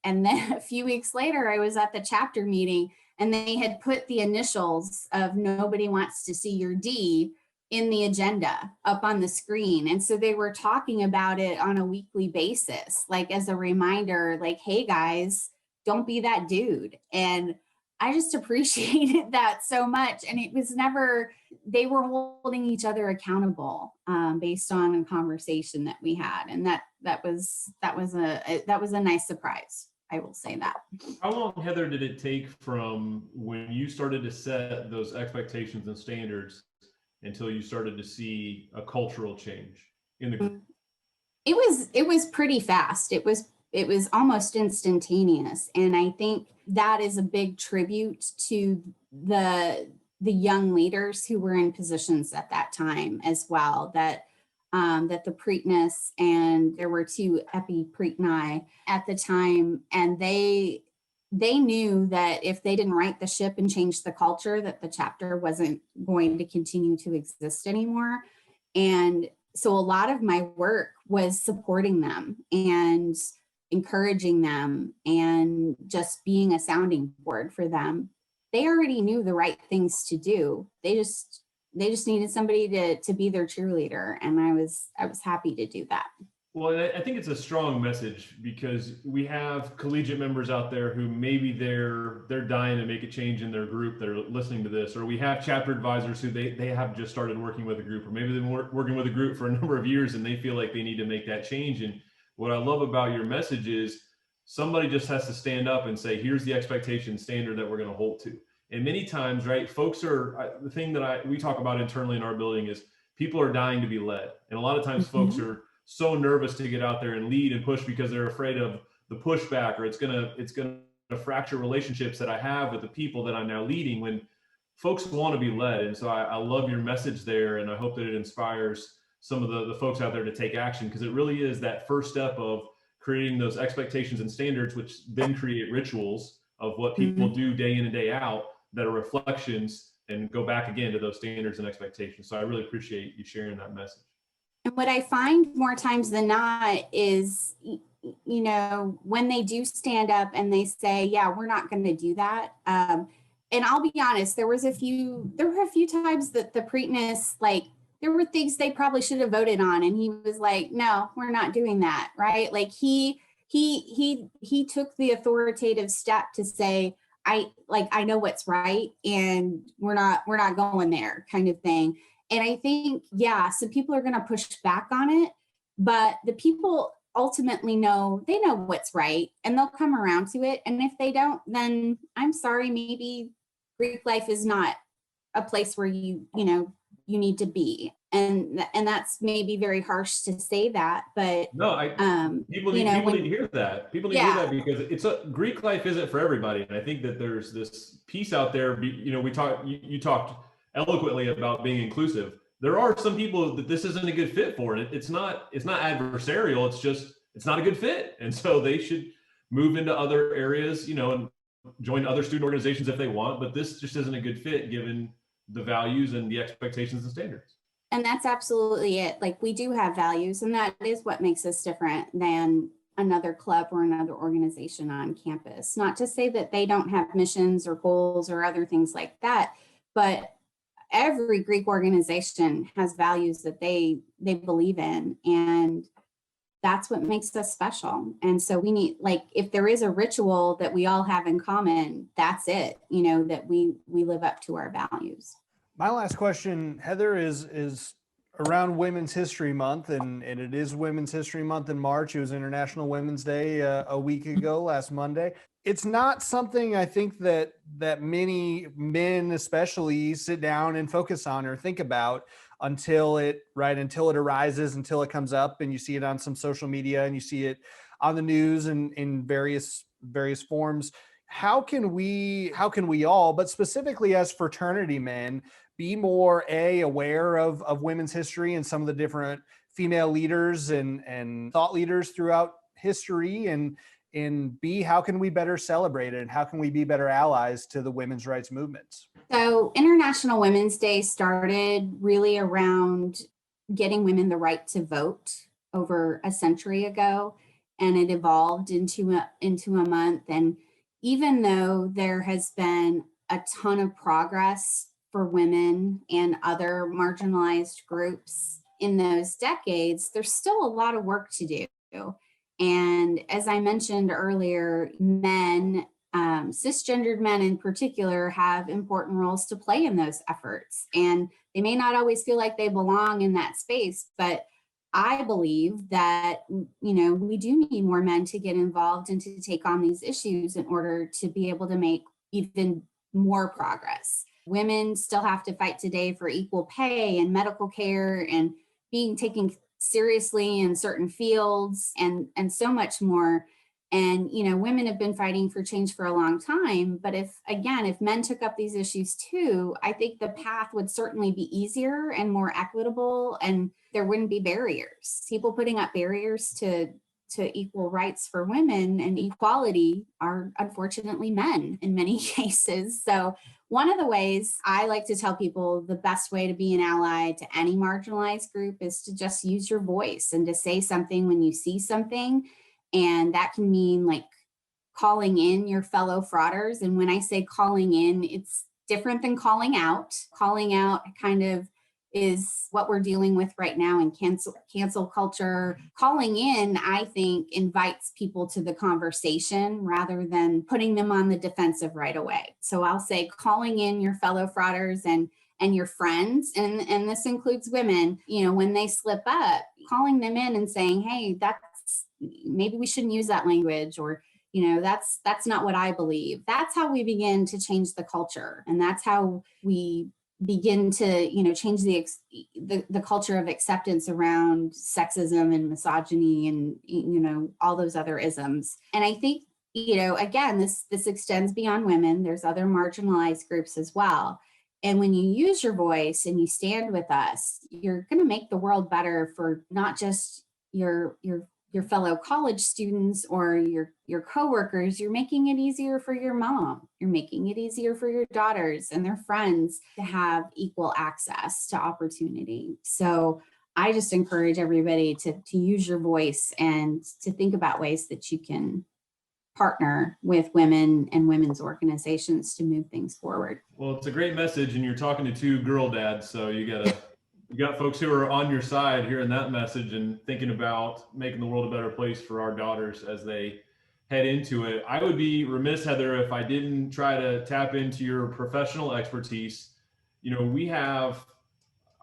then a few weeks later, I was at the chapter meeting, and they had put the initials of "Nobody Wants to See Your D" in the agenda up on the screen. And so they were talking about it on a weekly basis, like as a reminder, like, hey guys, don't be that dude. And I just appreciated that so much. And it was never, they were holding each other accountable based on a conversation that we had. And that was a nice surprise. I will say that. How long, Heather, did it take from when you started to set those expectations and standards until you started to see a cultural change in the group? It was pretty fast. It was almost instantaneous. And I think that is a big tribute to the young leaders who were in positions at that time as well, that the Preakness, and there were 2 Epi-Preakni at the time, and they knew that if they didn't right the ship and change the culture, that the chapter wasn't going to continue to exist anymore. And so a lot of my work was supporting them and encouraging them and just being a sounding board for them. They already knew the right things to do. They just needed somebody to be their cheerleader. And I was happy to do that. Well, I think it's a strong message, because we have collegiate members out there who maybe they're dying to make a change in their group. They're listening to this, or we have chapter advisors who they have just started working with a group, or maybe they've been working with a group for a number of years and they feel like they need to make that change. And what I love about your message is somebody just has to stand up and say, here's the expectation standard that we're going to hold to. And many times, right, folks are, the thing that we talk about internally in our building is people are dying to be led. And a lot of times folks are so nervous to get out there and lead and push because they're afraid of the pushback, or it's gonna fracture relationships that I have with the people that I'm now leading, when folks want to be led. And so I love your message there, and I hope that it inspires some of the folks out there to take action, because it really is that first step of creating those expectations and standards, which then create rituals of what people do day in and day out that are reflections and go back again to those standards and expectations. So I really appreciate you sharing that message. And what I find more times than not is, when they do stand up and they say, yeah, we're not going to do that. And I'll be honest, there were a few times that the Preakness, like, there were things they probably should have voted on. And he was like, no, we're not doing that. Right. Like he took the authoritative step to say, I know what's right. And we're not going there, kind of thing. And I think, yeah, some people are going to push back on it, but the people ultimately know what's right, and they'll come around to it. And if they don't, then I'm sorry, maybe Greek life is not a place where you need to be. And that's maybe very harsh to say that, but no, people need to hear that. People need to hear that, because Greek life isn't for everybody. And I think that there's this piece out there, you talked eloquently about being inclusive. There are some people that this isn't a good fit for, and it's not adversarial. It's not a good fit. And so they should move into other areas, and join other student organizations if they want, but this just isn't a good fit given the values and the expectations and standards. And that's absolutely it. Like, we do have values, and that is what makes us different than another club or another organization on campus. Not to say that they don't have missions or goals or other things like that, but every Greek organization has values that they believe in, and that's what makes us special. And so we need, like, if there is a ritual that we all have in common, that's it, that we live up to our values. My last question, Heather, is around Women's History Month, and it is Women's History Month in March. It was International Women's Day a week ago, last Monday. It's not something I think that many men especially sit down and focus on or think about until it arises, until it comes up and you see it on some social media and you see it on the news and in various forms. How can we all, but specifically as fraternity men, be more aware of women's history and some of the different female leaders and thought leaders throughout history, and B, how can we better celebrate it, and how can we be better allies to the women's rights movements? So International Women's Day started really around getting women the right to vote over a century ago, and it evolved into a month. And even though there has been a ton of progress for women and other marginalized groups in those decades, there's still a lot of work to do. And as I mentioned earlier, men, cisgendered men in particular, have important roles to play in those efforts. And they may not always feel like they belong in that space, but I believe that, we do need more men to get involved and to take on these issues in order to be able to make even more progress. Women still have to fight today for equal pay and medical care and being taken seriously in certain fields and so much more. And, women have been fighting for change for a long time. But if men took up these issues too, I think the path would certainly be easier and more equitable, and there wouldn't be barriers. People putting up barriers to equal rights for women and equality are unfortunately men in many cases. So one of the ways I like to tell people the best way to be an ally to any marginalized group is to just use your voice and to say something when you see something. And that can mean like calling in your fellow frauders. And when I say calling in, it's different than calling out. Calling out kind of is what we're dealing with right now in cancel culture. Calling in, I think, invites people to the conversation rather than putting them on the defensive right away. So I'll say calling in your fellow frauders and your friends, and this includes women, when they slip up, calling them in and saying, hey, maybe we shouldn't use that language, or that's not what I believe. That's how we begin to change the culture, and that's how we begin to change the culture of acceptance around sexism and misogyny and all those other isms. And I think again, this extends beyond women. There's other marginalized groups as well. And when you use your voice and you stand with us, you're going to make the world better for not just your fellow college students or your coworkers. You're making it easier for your mom. You're making it easier for your daughters and their friends to have equal access to opportunity. So I just encourage everybody to use your voice and to think about ways that you can partner with women and women's organizations to move things forward. Well, it's a great message, and you're talking to two girl dads, so you got folks who are on your side hearing that message and thinking about making the world a better place for our daughters as they head into it. I would be remiss, Heather, if I didn't try to tap into your professional expertise. We have,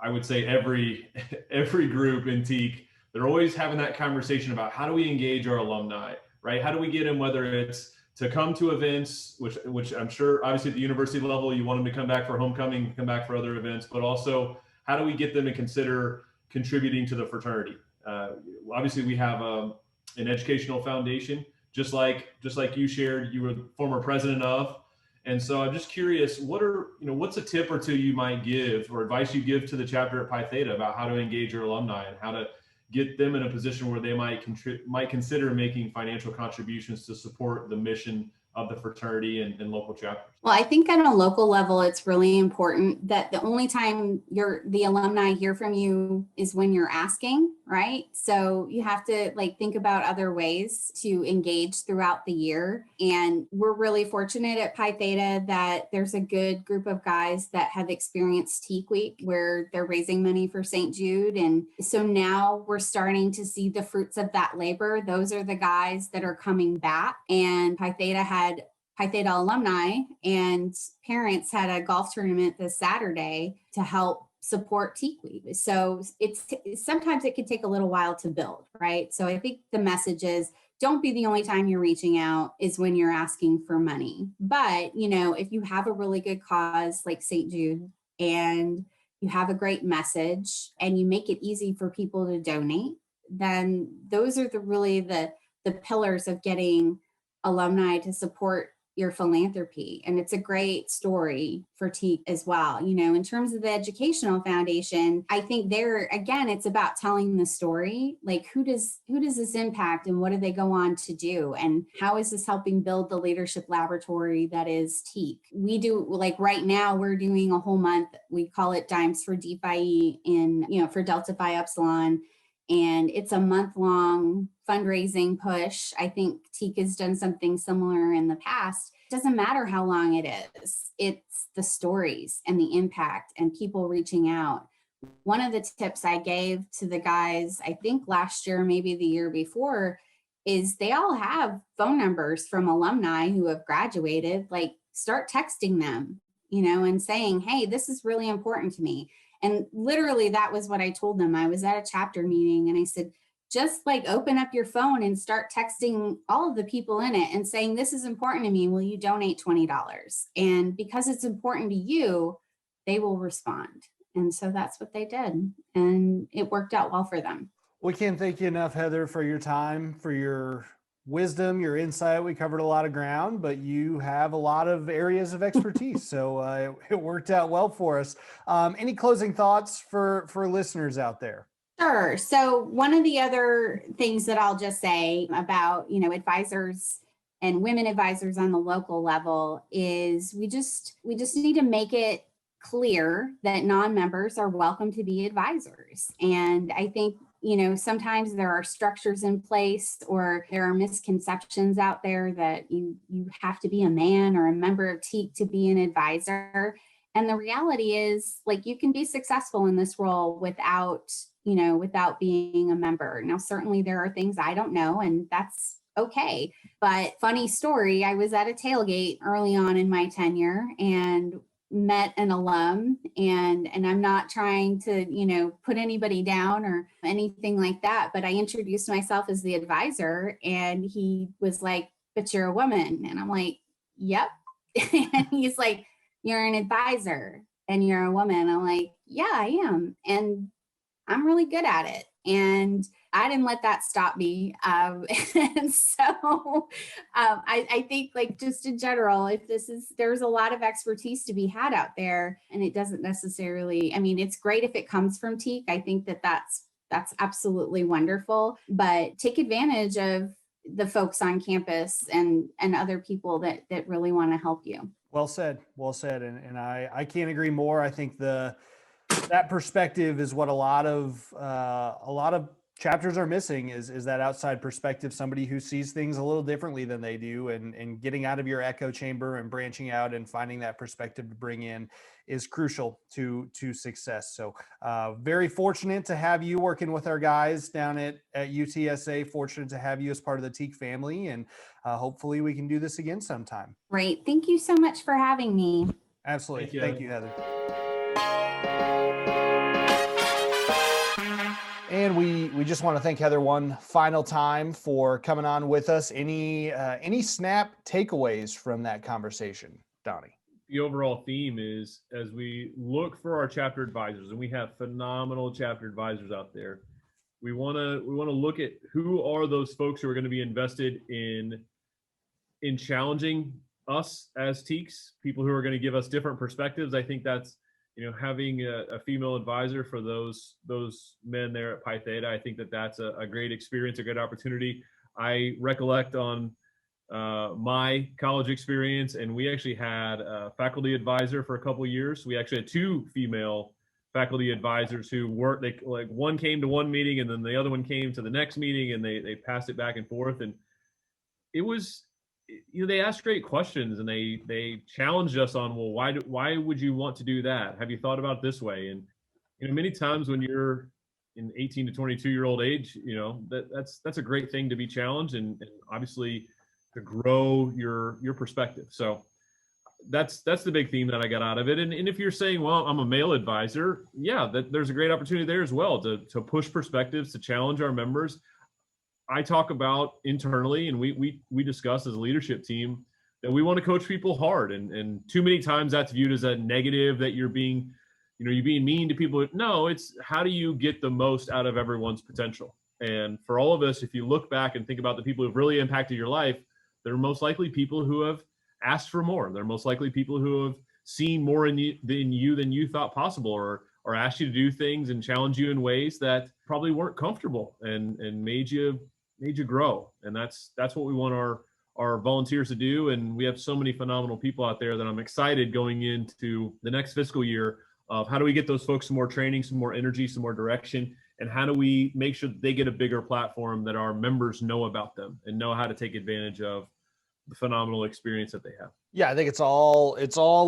I would say, every group in TEAC, they're always having that conversation about how do we engage our alumni, right? How do we get them, whether it's to come to events, which I'm sure obviously at the university level, you want them to come back for homecoming, come back for other events, but also how do we get them to consider contributing to the fraternity? Obviously we have an educational foundation, just like you shared, you were the former president of. And so I'm just curious, what's a tip or two you might give or advice you give to the chapter at Pi-Theta about how to engage your alumni and how to get them in a position where they might consider making financial contributions to support the mission of the fraternity and local chapters? Well, I think on a local level, it's really important that the only time the alumni hear from you is when you're asking, right? So you have to think about other ways to engage throughout the year. And we're really fortunate at Pi-Theta that there's a good group of guys that have experienced Teak Week where they're raising money for St. Jude. And so now we're starting to see the fruits of that labor. Those are the guys that are coming back. And Pi-Theta alumni and parents had a golf tournament this Saturday to help support Teak Week. So sometimes it can take a little while to build, right? So I think the message is don't be the only time you're reaching out is when you're asking for money. But, if you have a really good cause like St. Jude and you have a great message and you make it easy for people to donate, then those are the pillars of getting alumni to support your philanthropy. And it's a great story for TEAC as well. In terms of the educational foundation, I think there, again, it's about telling the story. Who does this impact and what do they go on to do? And how is this helping build the leadership laboratory that is TEAC? We do, right now, we're doing a whole month. We call it Dimes for DPhi for Delta Phi Epsilon. And it's a month-long fundraising push. I think TEAC has done something similar in the past. It doesn't matter how long it is. It's the stories and the impact and people reaching out. One of the tips I gave to the guys, I think last year, maybe the year before, is they all have phone numbers from alumni who have graduated. Start texting them, and saying, hey, this is really important to me. And literally that was what I told them. I was at a chapter meeting and I said, just open up your phone and start texting all of the people in it and saying, this is important to me. Will you donate $20? And because it's important to you, they will respond. And so that's what they did. And it worked out well for them. We can't thank you enough, Heather, for your time, for your wisdom, your insight. We covered a lot of ground, but you have a lot of areas of expertise. So it worked out well for us. Any closing thoughts for listeners out there? Sure. So one of the other things that I'll just say about, advisors and women advisors on the local level is we just need to make it clear that non-members are welcome to be advisors. And I think, sometimes there are structures in place or there are misconceptions out there that you have to be a man or a member of TEAC to be an advisor. And the reality is, you can be successful in this role without being a member. Now, certainly there are things I don't know, and that's okay. But funny story, I was at a tailgate early on in my tenure and met an alum, and I'm not trying to, put anybody down or anything like that, but I introduced myself as the advisor and he was like, but you're a woman. And I'm like, yep. And he's like, you're an advisor and you're a woman. I'm like, yeah, I am. And I'm really good at it. And I didn't let that stop me. And so I think just in general, there's a lot of expertise to be had out there, and it doesn't necessarily, it's great if it comes from TEAC. I think that's absolutely wonderful, but take advantage of the folks on campus and other people that really want to help you. Well said. And I can't agree more. I think the that perspective is what a lot of chapters are missing is that outside perspective, somebody who sees things a little differently than they do, and getting out of your echo chamber and branching out and finding that perspective to bring in is crucial to success. So very fortunate to have you working with our guys down at UTSA, fortunate to have you as part of the Teak family, and hopefully we can do this again sometime. Great. Thank you so much for having me. Absolutely. Thank you, Heather. And we just want to thank Heather one final time for coming on with us. Any snap takeaways from that conversation, Donnie? The overall theme is, as we look for our chapter advisors, and we have phenomenal chapter advisors out there, we want to look at who are those folks who are going to be invested in challenging us as Teaks, people who are going to give us different perspectives. I think that's, having a female advisor for those men there at Pi-Theta, I think that's a great experience, a good opportunity. I recollect on my college experience, and we actually had a faculty advisor for a couple of years. We actually had two female faculty advisors who worked, like one came to one meeting and then the other one came to the next meeting, and they passed it back and forth. And it was, they asked great questions, and they challenged us on, well, why would you want to do that? Have you thought about it this way? And many times when you're in 18 to 22-year-old age, that's a great thing to be challenged, and obviously to grow your perspective. So that's the big theme that I got out of it. And if you're saying, well, I'm a male advisor, yeah, there's a great opportunity there as well to push perspectives, to challenge our members. I talk about internally, and we discuss as a leadership team, that we want to coach people hard, and too many times that's viewed as a negative, that you're being mean to people. No, it's how do you get the most out of everyone's potential? And for all of us, if you look back and think about the people who've really impacted your life, they're most likely people who have asked for more. They're most likely people who have seen more in you than you thought possible, or asked you to do things and challenge you in ways that probably weren't comfortable and made you grow. And that's what we want our volunteers to do. And we have so many phenomenal people out there that I'm excited going into the next fiscal year of how do we get those folks some more training, some more energy, some more direction, and how do we make sure that they get a bigger platform, that our members know about them and know how to take advantage of the phenomenal experience that they have. Yeah, I think it's all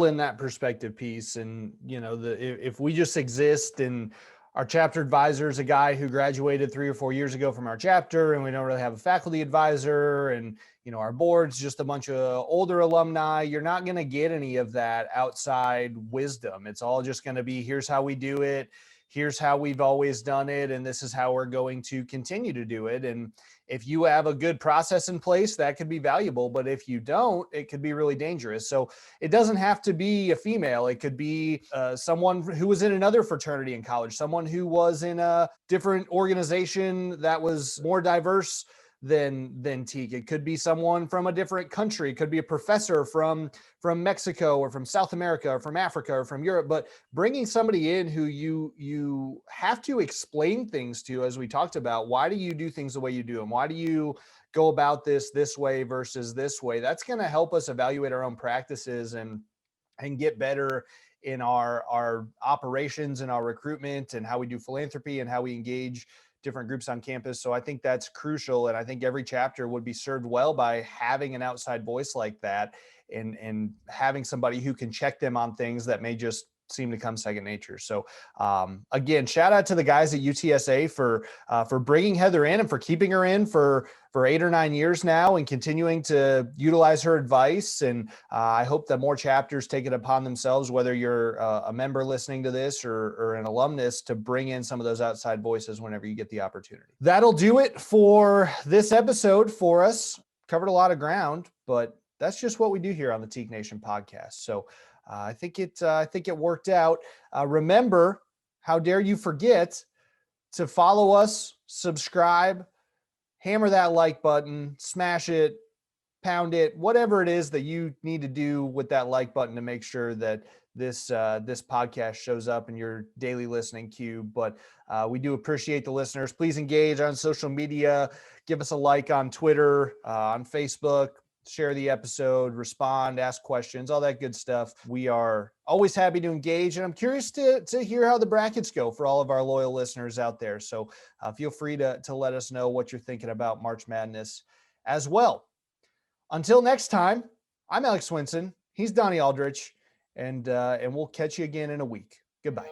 in that perspective piece. And if we just exist, and our chapter advisor is a guy who graduated 3 or 4 years ago from our chapter, and we don't really have a faculty advisor, and our board's just a bunch of older alumni, you're not going to get any of that outside wisdom. It's all just going to be, here's how we do it, here's how we've always done it, and this is how we're going to continue to do it. And if you have a good process in place, that could be valuable, but if you don't, it could be really dangerous. So it doesn't have to be a female. It could be someone who was in another fraternity in college, someone who was in a different organization that was more diverse than Teak. It could be someone from a different country. It could be a professor from Mexico or from South America or from Africa or from Europe. But bringing somebody in who you have to explain things to, as we talked about, why do you do things the way you do them? Why do you go about this way versus this way? That's going to help us evaluate our own practices and get better in our operations and our recruitment and how we do philanthropy and how we engage different groups on campus. So I think that's crucial. And I think every chapter would be served well by having an outside voice like that, and having somebody who can check them on things that may just seem to come second nature. So again, shout out to the guys at UTSA for bringing Heather in and for keeping her in for 8 or 9 years now and continuing to utilize her advice. And I hope that more chapters take it upon themselves, whether you're a member listening to this or an alumnus, to bring in some of those outside voices whenever you get the opportunity. That'll do it for this episode for us. Covered a lot of ground, but that's just what we do here on the Teak Nation podcast. So I think it worked out. Remember, how dare you forget to follow us, subscribe, hammer that like button, smash it, pound it, whatever it is that you need to do with that like button to make sure that this podcast shows up in your daily listening queue. But we do appreciate the listeners. Please engage on social media. Give us a like on Twitter, on Facebook. share the episode, respond, ask questions, all that good stuff. We are always happy to engage, and I'm curious to hear how the brackets go for all of our loyal listeners out there. So feel free to let us know what you're thinking about March Madness as well. Until next time, I'm Alex Swinson. He's Donnie Aldrich, and we'll catch you again in a week. Goodbye.